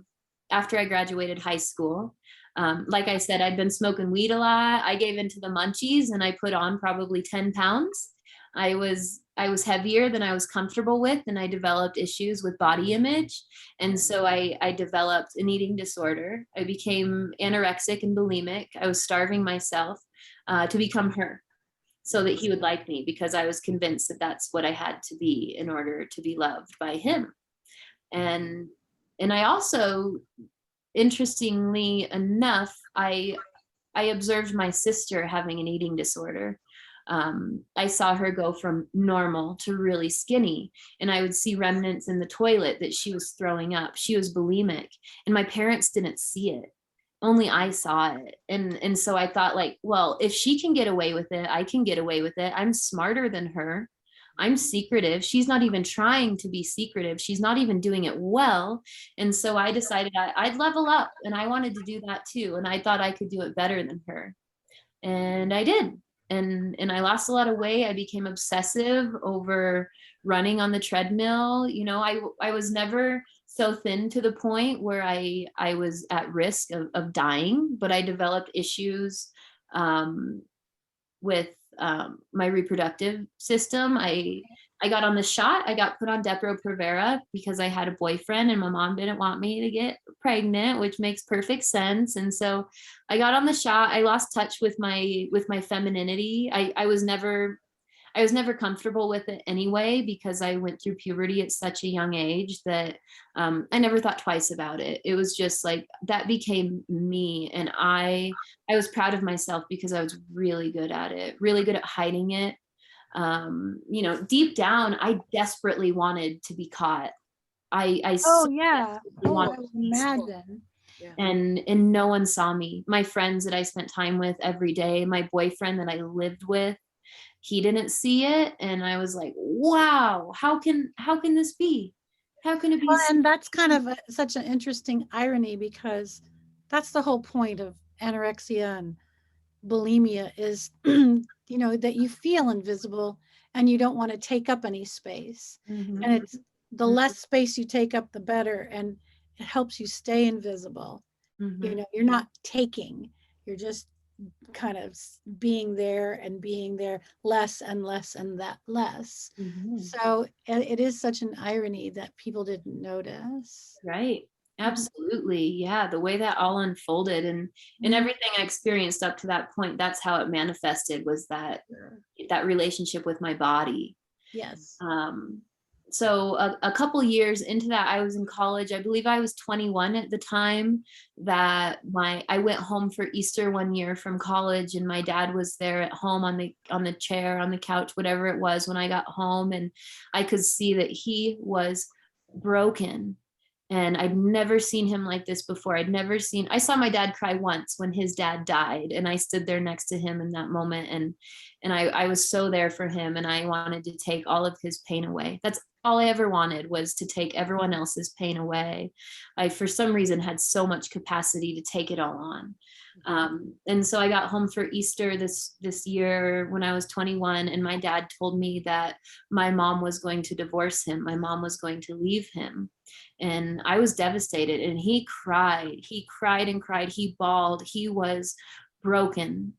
after I graduated high school. Like I said, I'd been smoking weed a lot. I gave into the munchies and I put on probably 10 pounds. I was heavier than I was comfortable with, and I developed issues with body image. And so I developed an eating disorder. I became anorexic and bulimic. I was starving myself to become her, so that he would like me, because I was convinced that that's what I had to be in order to be loved by him. And I also, interestingly enough, I observed my sister having an eating disorder. I saw her go from normal to really skinny, and I would see remnants in the toilet that she was throwing up. She was bulimic, and my parents didn't see it. Only I saw it. And so I thought, like, well, if she can get away with it, I can get away with it. I'm smarter than her. I'm secretive. She's not even trying to be secretive. She's not even doing it well. And so I decided I'd level up, and I wanted to do that too. And I thought I could do it better than her. And I did. And I lost a lot of weight. I became obsessive over running on the treadmill. You know, I was never so thin to the point where I was at risk of dying, but I developed issues with my reproductive system. I got on the shot. I got put on Depo-Provera because I had a boyfriend and my mom didn't want me to get pregnant, which makes perfect sense. And so I got on the shot. I lost touch with my femininity. I was never comfortable with it anyway, because I went through puberty at such a young age that I never thought twice about it. It was just like, that became me. And I was proud of myself because I was really good at it, really good at hiding it. You know, deep down, I desperately wanted to be caught. I Oh, so yeah. desperately Oh, I wanted would to be seen. imagine. Yeah. And no one saw me. My friends that I spent time with every day, my boyfriend that I lived with, he didn't see it. And I was like, wow, how can this be? How can it be? Well, and that's kind of such an interesting irony, because that's the whole point of anorexia and bulimia is, you know, that you feel invisible and you don't want to take up any space. Mhm. And it's the less space you take up, the better. And it helps you stay invisible. Mhm. You know, you're not taking, you're just kind of being there less and less and that less. Mhm. So it is such an irony that people didn't notice. Right. Absolutely. Yeah. The way that all unfolded, and Mhm. everything I experienced up to that point, that's how it manifested, was that relationship with my body. Yes. So a couple years into that, I was in college. I believe I was 21 at the time that I went home for Easter one year from college, and my dad was there at home on the chair, on the couch, whatever it was, when I got home, and I could see that he was broken. And I'd never seen him like this before. I saw my dad cry once when his dad died, and I stood there next to him in that moment. And I was so there for him, and I wanted to take all of his pain away. That's all I ever wanted, was to take everyone else's pain away. I, for some reason, had so much capacity to take it all on. And so I got home for Easter this year when I was 21, and my dad told me that my mom was going to divorce him. My mom was going to leave him. And I was devastated, and he cried and cried. He bawled. He was broken.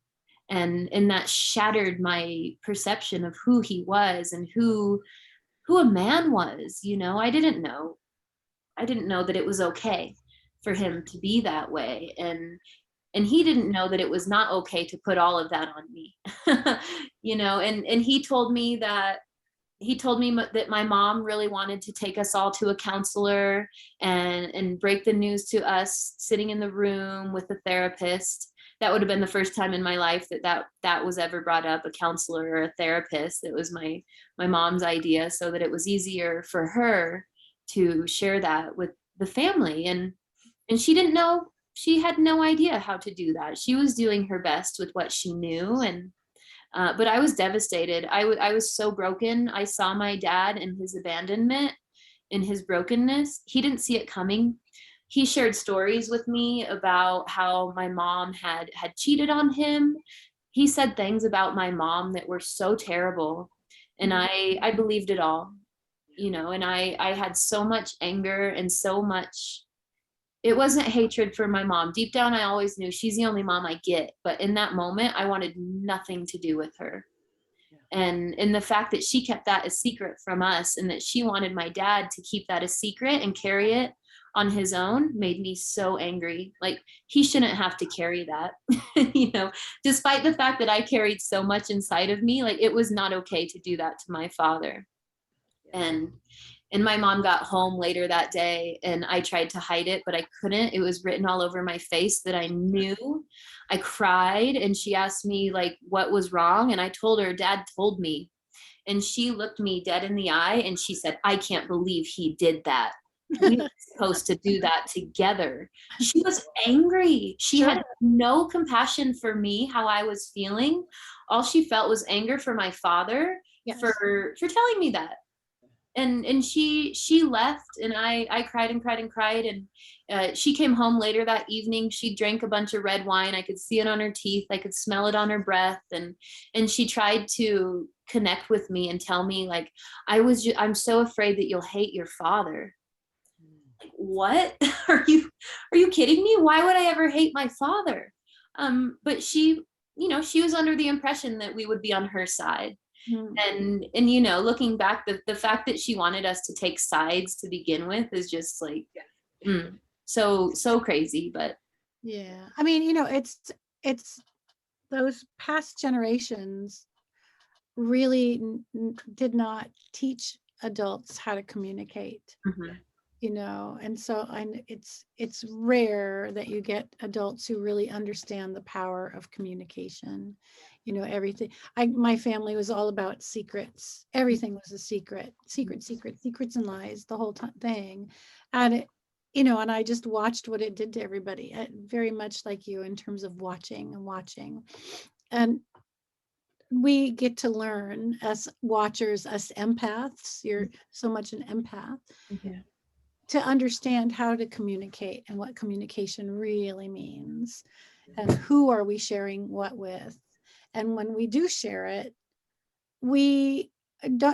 And that shattered my perception of who he was and who a man was. You know, I didn't know that it was okay for him to be that way. And he didn't know that it was not okay to put all of that on me. You know, and he told me that my mom really wanted to take us all to a counselor and break the news to us sitting in the room with a therapist. That would have been the first time in my life that was ever brought up, a counselor or a therapist. It was my mom's idea, so that it was easier for her to share that with the family. And she didn't know, she had no idea how to do that. She was doing her best with what she knew. And but I was devastated. I was so broken. I saw my dad in his abandonment, in his brokenness. He didn't see it coming. He shared stories with me about how my mom had cheated on him. He said things about my mom that were so terrible. And I believed it all, you know, and I had so much anger and so much it wasn't hatred for my mom. Deep down, I always knew she's the only mom I get. But in that moment, I wanted nothing to do with her. And the fact that she kept that a secret from us, and that she wanted my dad to keep that a secret and carry it on his own, made me so angry. Like, he shouldn't have to carry that. You know, despite the fact that I carried so much inside of me, like, it was not okay to do that to my father. And my mom got home later that day, and I tried to hide it, but I couldn't. It was written all over my face that I knew. I cried, and she asked me, like, what was wrong? And I told her, Dad told me. And she looked me dead in the eye, and she said, I can't believe he did that. We were supposed to do that together. She was angry. She had no compassion for me, how I was feeling. All she felt was anger for my father for telling me that. And she left, and I cried and cried and cried. And she came home later that evening. She drank a bunch of red wine. I could see it on her teeth. I could smell it on her breath. And she tried to connect with me and tell me, like, I'm so afraid that you'll hate your father. Like, what? Are you kidding me? Why would I ever hate my father? But she was under the impression that we would be on her side. And you know, looking back, the fact that she wanted us to take sides to begin with is just like so crazy. But yeah, I mean, you know, it's those past generations really did not teach adults how to communicate. You know, and so it's rare that you get adults who really understand the power of communication. You know, everything. My family was all about secrets. Everything was a secrets and lies, the whole thing. And it, you know, and I just watched what it did to everybody. Very much like you in terms of watching. And we get to learn as watchers, as empaths. You're so much an empath. To understand how to communicate and what communication really means, and who are we sharing what with. And when we do share it, we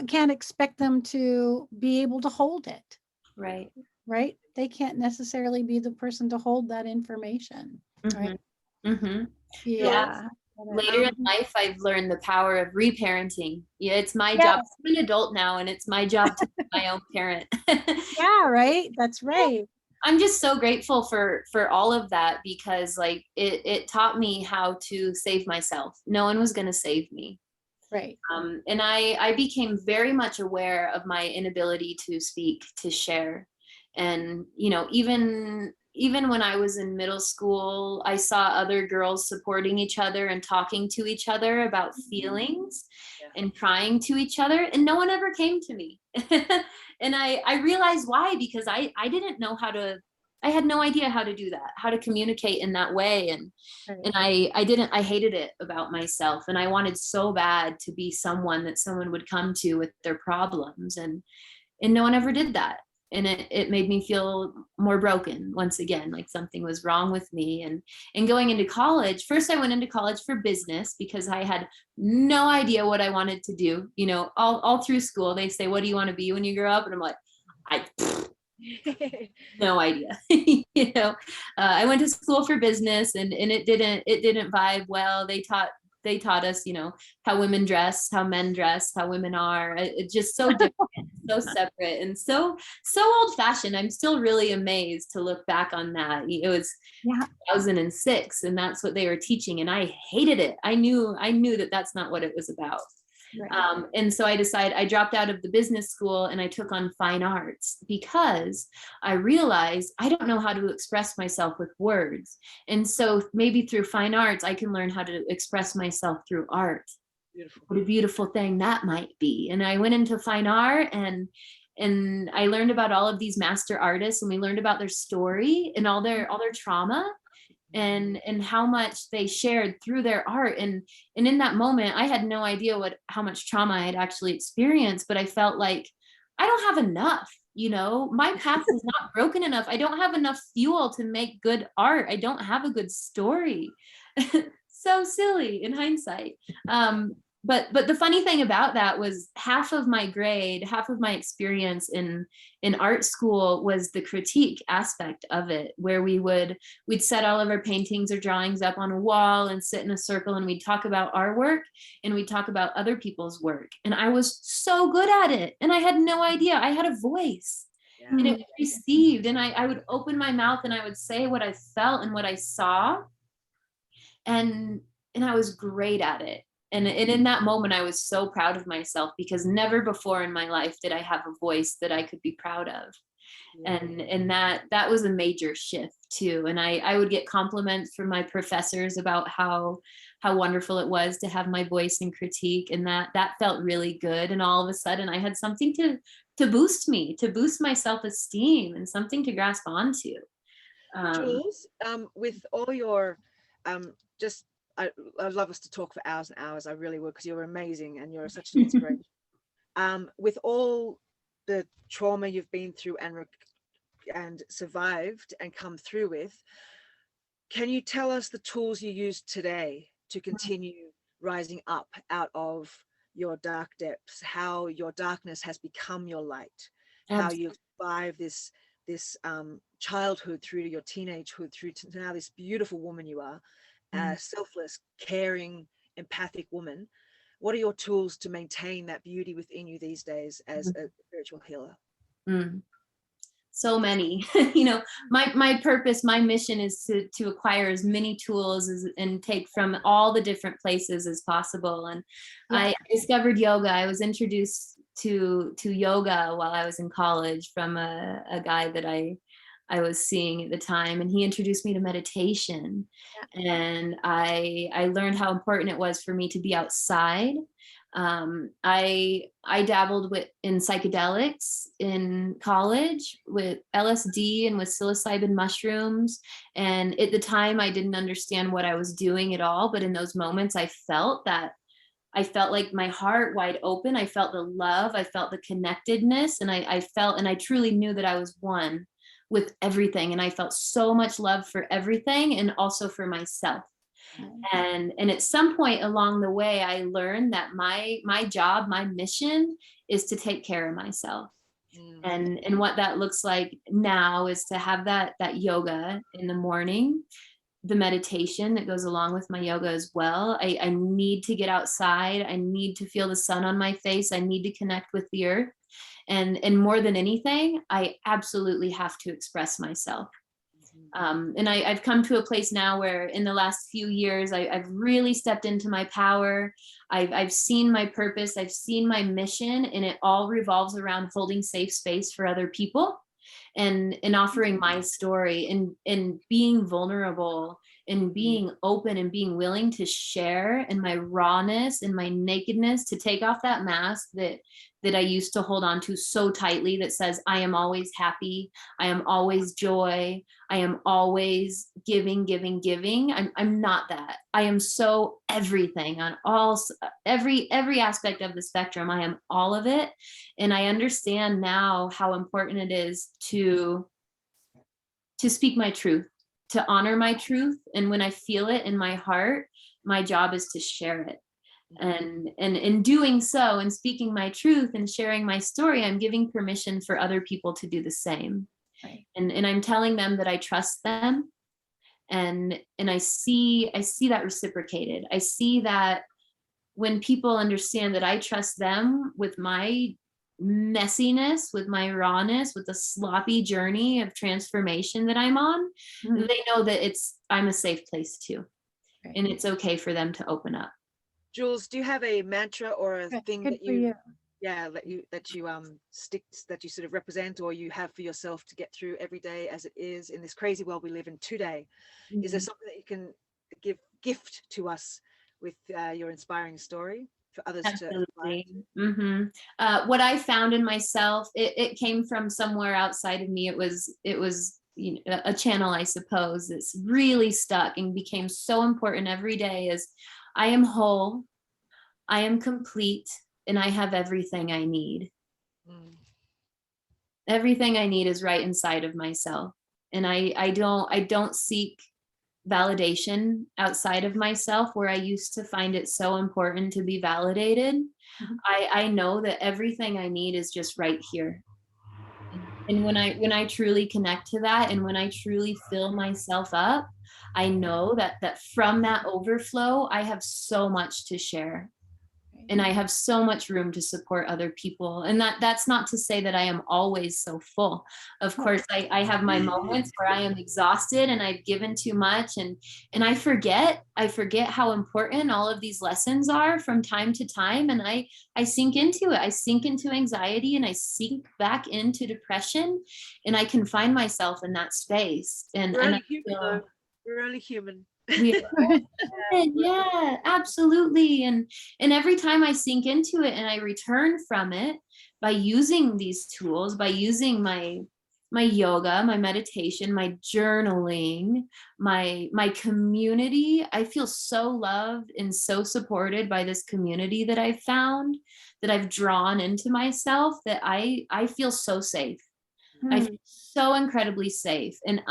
can't expect them to be able to hold it. Right? They can't necessarily be the person to hold that information. Right? Yeah. Later in life, I've learned the power of reparenting. Yeah, it's my job. I'm an adult now, and it's my job to be my own parent. Yeah, right. That's right. I'm just so grateful for all of that, because like it taught me how to save myself. No one was going to save me. Right. And I became very much aware of my inability to speak, to share. And, you know, even when I was in middle school, I saw other girls supporting each other and talking to each other about feelings and crying to each other, and no one ever came to me. And I realized why, because I didn't know I had no idea how to do that, how to communicate in that way. And I hated it about myself. And I wanted so bad to be someone that someone would come to with their problems. And no one ever did that. And it made me feel more broken once again, like something was wrong with me. And going into college, first I went into college for business because I had no idea what I wanted to do. You know, all through school, they say, what do you want to be when you grow up? And I'm like, no idea. You know, I went to school for business, and it didn't vibe well. They taught us, you know, how women dress, how men dress, how women are. It's just so different, so separate, and so old fashioned. I'm still really amazed to look back on that. It was 2006, and that's what they were teaching, and I hated it. I knew that that's not what it was about. Right. And so I dropped out of the business school, and I took on fine arts because I realized I don't know how to express myself with words. And so maybe through fine arts, I can learn how to express myself through art. Beautiful. What a beautiful thing that might be. And I went into fine art, and I learned about all of these master artists, and we learned about their story and all their trauma. And how much they shared through their art. And in that moment, I had no idea how much trauma I had actually experienced, but I felt like I don't have enough, you know, my path is not broken enough. I don't have enough fuel to make good art. I don't have a good story. So silly in hindsight. but the funny thing about that was half of my experience in art school was the critique aspect of it, where we'd set all of our paintings or drawings up on a wall and sit in a circle, and we'd talk about our work and we'd talk about other people's work. And I was so good at it, and I had no idea I had a voice. Yeah. And it was received, and I would open my mouth and I would say what I felt and what I saw, and I was great at it. And in that moment, I was so proud of myself, because never before in my life did I have a voice that I could be proud of. And that was a major shift too. And I would get compliments from my professors about how wonderful it was to have my voice in critique, and that felt really good. And all of a sudden I had something to boost my self-esteem, and something to grasp onto. Jules, with all your I'd love us to talk for hours and hours. I really would, because you're amazing and you're such an inspiration. With all the trauma you've been through and survived and come through with, can you tell us the tools you use today to continue rising up out of your dark depths, how your darkness has become your light, how you've survived this childhood through to your teenagehood, through to now this beautiful woman you are? Selfless, caring, empathic woman. What are your tools to maintain that beauty within you these days as a spiritual healer? So many. My purpose, my mission is to acquire as many tools and take from all the different places as possible. And I discovered yoga. I was introduced to yoga while I was in college from a guy that I was seeing at the time, and he introduced me to meditation. And I learned how important it was for me to be outside. I dabbled in psychedelics in college with LSD and with psilocybin mushrooms. And at the time I didn't understand what I was doing at all. But in those moments I felt like my heart wide open. I felt the love, I felt the connectedness, and I felt, and I truly knew that I was one with everything. And I felt so much love for everything, and also for myself. And at some point along the way, I learned that my job, my mission is to take care of myself. And what that looks like now is to have that yoga in the morning, the meditation that goes along with my yoga as well. I need to get outside. I need to feel the sun on my face. I need to connect with the earth. And more than anything, I absolutely have to express myself. And I've come to a place now where in the last few years, I've really stepped into my power. I've seen my purpose. I've seen my mission, and it all revolves around holding safe space for other people, and offering my story, and being vulnerable, and being open, and being willing to share, and my rawness and my nakedness, to take off that mask that I used to hold on to so tightly, that says I am always happy, I am always joy, I am always giving. I'm not that. I am so everything on every aspect of the spectrum. I am all of it. And I understand now how important it is to speak my truth, to honor my truth. And when I feel it in my heart, my job is to share it. And in doing so, and speaking my truth and sharing my story, I'm giving permission for other people to do the same. Right. And I'm telling them that I trust them. And I see that reciprocated. I see that when people understand that I trust them with my messiness, with my rawness, with the sloppy journey of transformation that I'm on, they know that I'm a safe place too. Right. And it's okay for them to open up. Jules, do you have a mantra or a thing that you stick, that you sort of represent, or you have for yourself to get through every day as it is in this crazy world we live in today? Is there something that you can gift to us with your inspiring story for others? Absolutely. What I found in myself, it came from somewhere outside of me. It was a channel, I suppose, that's really stuck and became so important every day, is I am whole, I am complete, and I have everything I need. Everything I need is right inside of myself. And I don't seek validation outside of myself, where I used to find it so important to be validated. I know that everything I need is just right here. And when I truly connect to that, and when I truly fill myself up, I know that from that overflow, I have so much to share. And I have so much room to support other people. And that's not to say that I am always so full. Of course, I have my moments where I am exhausted and I've given too much, and I forget how important all of these lessons are from time to time. And I sink into it. I sink into anxiety, and I sink back into depression, and I can find myself in that space. And We're only I human, feel, though. We're only human. yeah, absolutely. And every time I sink into it and I return from it by using these tools, by using my yoga, my meditation, my journaling, my community, I feel so loved and so supported by this community that I've found, that I've drawn into myself, that I feel so safe. I feel so incredibly safe. And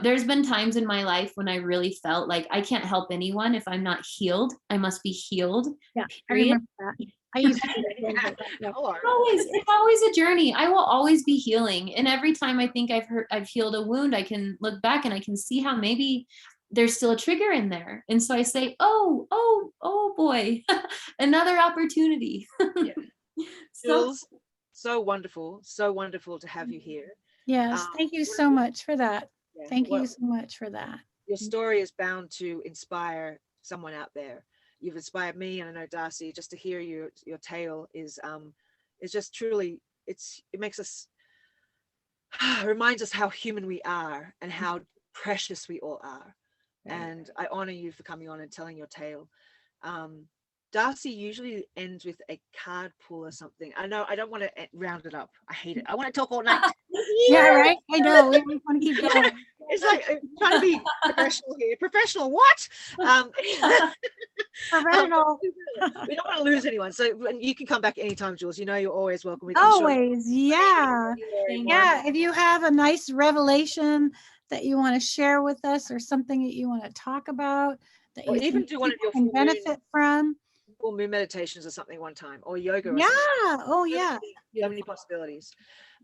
there's been times in my life when I really felt like I can't help anyone if I'm not healed. I must be healed. Yeah, I Period. remember that. I used to It's always a journey. I will always be healing. And every time I think I've healed a wound, I can look back and I can see how maybe there's still a trigger in there. And so I say, oh boy, another opportunity. Yeah. Jules, so wonderful to have you here. Yes, thank you so much for that. Yeah, Thank you so much for that. Your story is bound to inspire someone out there. You've inspired me, and I know Darcy. Just to hear your tale is just truly, it makes us reminds us how human we are and how precious we all are. And I honor you for coming on and telling your tale. Darcy usually ends with a card pull or something. I know I don't want to round it up. I hate it. I want to talk all night. Yeah, right. I know. We want to keep going. It's like trying to be professional here. Professional, what? Professional. We don't want to lose anyone. So you can come back anytime, Jules. You know you're always welcome. Always, yeah. Yeah. If you have a nice revelation that you want to share with us, or something that you want to talk about that or you even think do one of your can benefit from. Full moon meditations or something one time, or yoga. Or yeah. Something. Oh, yeah. You have any possibilities?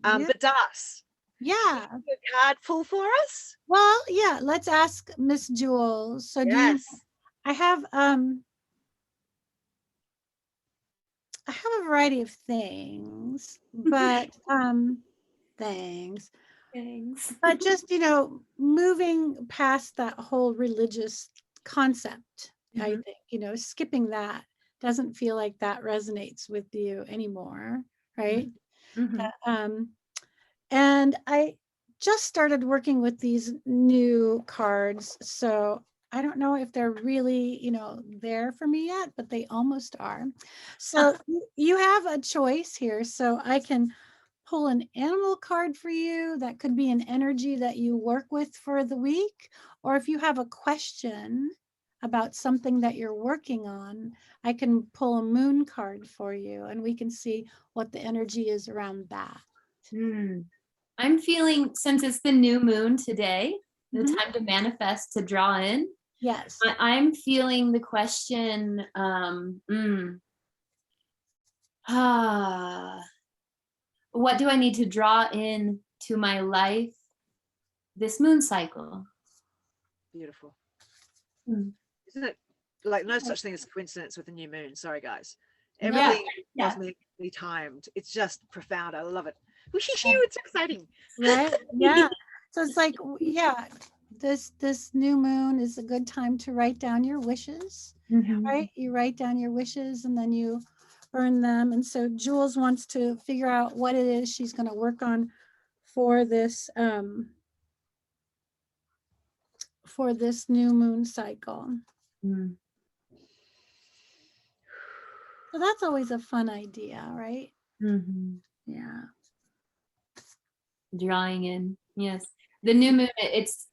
Yeah. But Das, yeah. A card pull for us? Well, yeah. Let's ask Miss Jules. So yes. I have a variety of things, but thanks. But just, moving past that whole religious concept, I think, skipping that doesn't feel like that resonates with you anymore, right? And I just started working with these new cards, so I don't know if they're really, there for me yet, but they almost are. So you have a choice here. So I can pull an animal card for you. That could be an energy that you work with for the week. Or if you have a question about something that you're working on, I can pull a moon card for you, and we can see what the energy is around that. I'm feeling, since it's the new moon today, the time to manifest, to draw in. Yes. I'm feeling the question, what do I need to draw in to my life this moon cycle? Beautiful. Isn't it like no such thing as coincidence with the new moon? Sorry, guys. Everything cosmically timed. It's just profound. I love it. It's exciting. Right? Yeah. So it's like, this new moon is a good time to write down your wishes, right? You write down your wishes and then you earn them. And so Jules wants to figure out what it is she's going to work on for this new moon cycle. So that's always a fun idea, right? Yeah. Drawing in, yes. The new moon, it's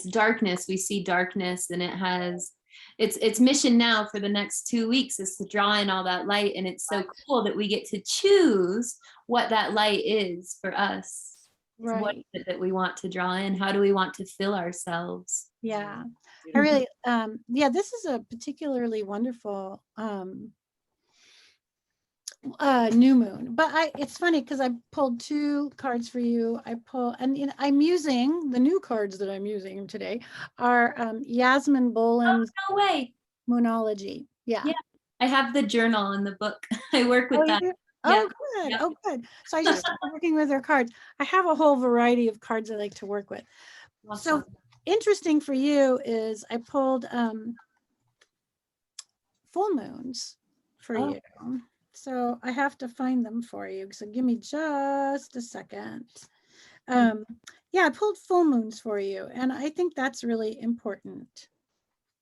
darkness. We see darkness, and it has its mission now for the next 2 weeks is to draw in all that light. And it's so cool that we get to choose what that light is for us. Right. What is it that we want to draw in? How do we want to fill ourselves? Yeah. I Beautiful. really, yeah, this is a particularly wonderful new moon. But it's funny because I pulled 2 cards for you. And I'm using the new cards that I'm using today are Yasmin Boland's No way. Moonology. Yeah. Yeah. I have the journal in the book. I work Oh, with you that. do? Yeah. Oh, good. Yeah. Oh, good. So I just started working with their cards. I have a whole variety of cards I like to work with. So Awesome. interesting for you is I pulled full moons for Oh. you. So I have to find them for you. So give me just a second. Yeah, I pulled full moons for you. And I think that's really important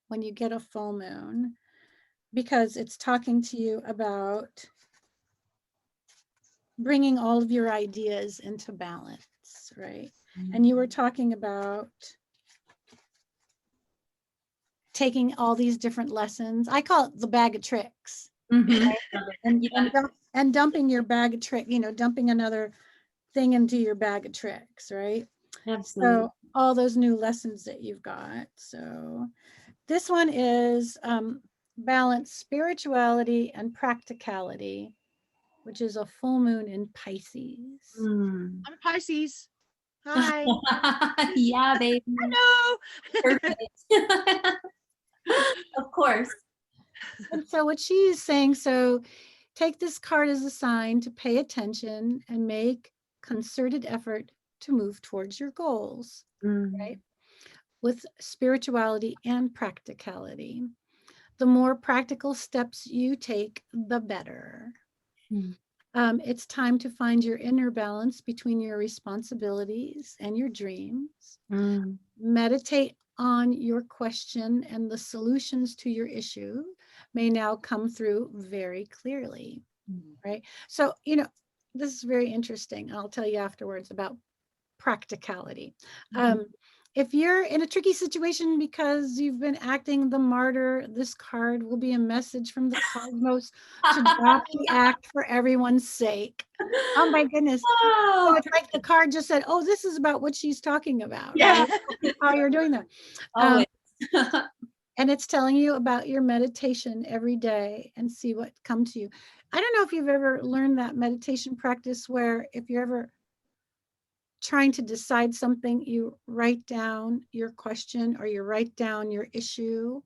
when you get a full moon, because it's talking to you about bringing all of your ideas into balance, right? And you were talking about taking all these different lessons. I call it the bag of tricks. Mhm. Right? And dumping your bag of trick, dumping another thing into your bag of tricks, right? Absolutely. So all those new lessons that you've got. So this one is balance spirituality and practicality, which is a full moon in Pisces. Mm. I'm a Pisces. Hi. Yeah, baby. Hello. Perfect. Of course. And so what she is saying, so take this card as a sign to pay attention and make concerted effort to move towards your goals, right? With spirituality and practicality. The more practical steps you take, the better. It's time to find your inner balance between your responsibilities and your dreams. Meditate on your question, and the solutions to your issue may now come through very clearly, right? So, this is very interesting. I'll tell you afterwards about practicality. If you're in a tricky situation because you've been acting the martyr, this card will be a message from the cosmos to drop the act for everyone's sake. Oh my goodness. Oh, So it's like the card just said, oh, this is about what she's talking about. Yeah. Right? How you're doing that. always. And it's telling you about your meditation every day and see what comes to you. I don't know if you've ever learned that meditation practice where if you're ever trying to decide something, you write down your question or you write down your issue,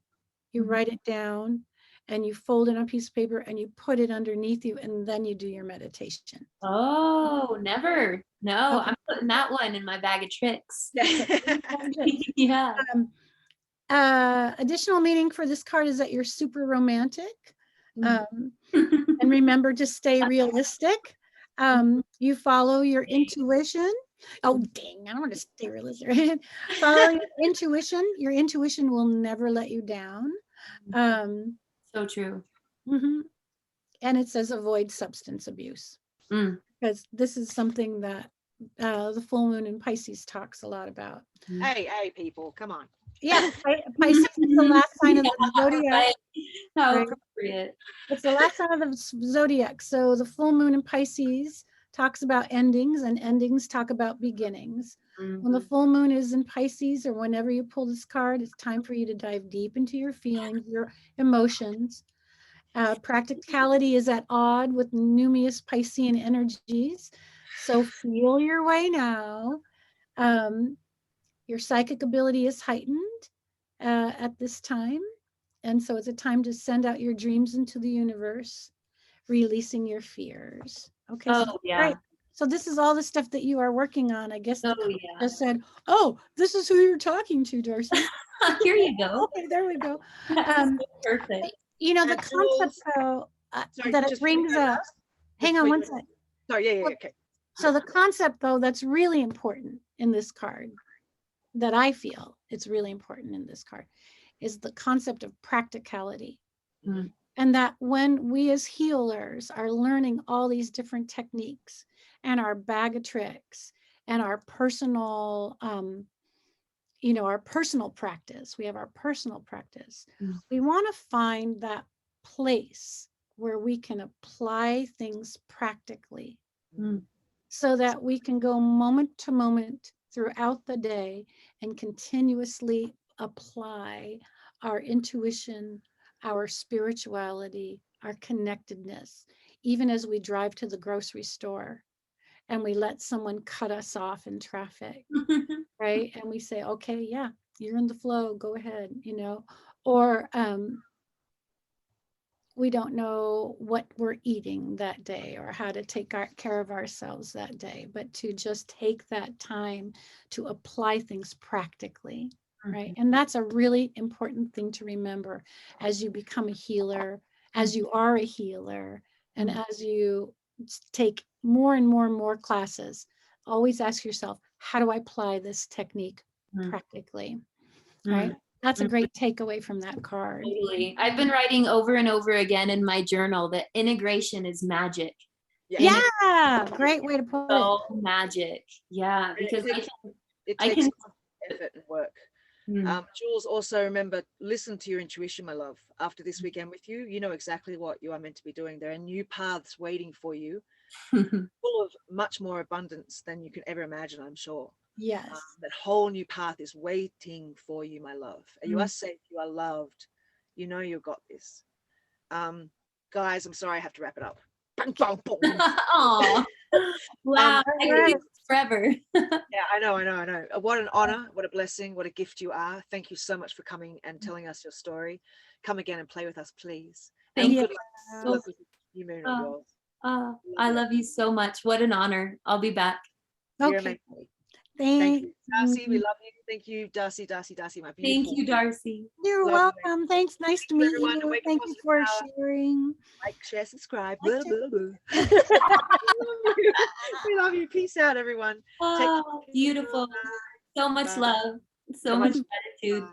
you write it down and you fold it on a piece of paper and you put it underneath you and then you do your meditation. Oh, never. No, Okay. I'm putting that one in my bag of tricks. Yeah. Yeah. Additional meaning for this card is that you're super romantic. And remember to stay realistic. You follow your intuition. Oh, dang, I don't want to stay realistic. Follow your intuition. Your intuition will never let you down. So true. And it says avoid substance abuse. Because this is something that the full moon in Pisces talks a lot about. Hey, people, come on. Yeah, Pisces is the last sign of the zodiac. Right. How Right? appropriate. It's the last sign of the zodiac. So the full moon in Pisces talks about endings, and endings talk about beginnings. When the full moon is in Pisces, or whenever you pull this card, it's time for you to dive deep into your feelings, your emotions. Practicality is at odd with numerous Piscean energies. So feel your way now. Your psychic ability is heightened at this time. And so it's a time to send out your dreams into the universe, releasing your fears. Okay. Oh, So, yeah. right. So this is all the stuff that you are working on. I guess Oh, the yeah. just said, oh, this is who you're talking to, Darcy. Here you go. Okay, there we go. That's so perfect. The concept though, that it brings up, hang on one second. Sorry, yeah, okay. So the concept though, that's really important in this card, that I feel it's really important in this card, is the concept of practicality. And that when we as healers are learning all these different techniques and our bag of tricks and our personal, our personal practice, we have our personal practice. We want to find that place where we can apply things practically so that we can go moment to moment throughout the day and continuously apply our intuition, our spirituality, our connectedness, even as we drive to the grocery store and we let someone cut us off in traffic, right? And we say, okay, yeah, you're in the flow, go ahead, or we don't know what we're eating that day or how to take care of ourselves that day, but to just take that time to apply things practically, right? And that's a really important thing to remember as you become a healer, as you are a healer, and as you take more and more and more classes. Always ask yourself, how do I apply this technique practically, right? That's a great takeaway from that card. Totally. I've been writing over and over again in my journal that integration is magic. Yeah, great way to put it. So magic. Yeah, because it takes effort and work. Jules, also remember, listen to your intuition, my love. After this weekend with you, you know exactly what you are meant to be doing. There are new paths waiting for you, full of much more abundance than you can ever imagine, I'm sure. Yes. That whole new path is waiting for you, my love. You are safe, you are loved. You know you've got this. Guys, I'm sorry I have to wrap it up. Oh, wow. I could do this forever. Yeah, I know. What an honor, what a blessing, what a gift you are. Thank you so much for coming and telling us your story. Come again and play with us, please. Thank you. Good luck with your moon of yours. I love you so much. What an honor. I'll be back. Okay. Thank you, Darcy. We love you. Thank you, Darcy, my beautiful. Thank you, Darcy. You're welcome. Thanks. Nice to meet you. Thank you for sharing. Like, share, subscribe. Blah, blah, blah. We love you. Peace out, everyone. Oh, beautiful. So much love. So much gratitude.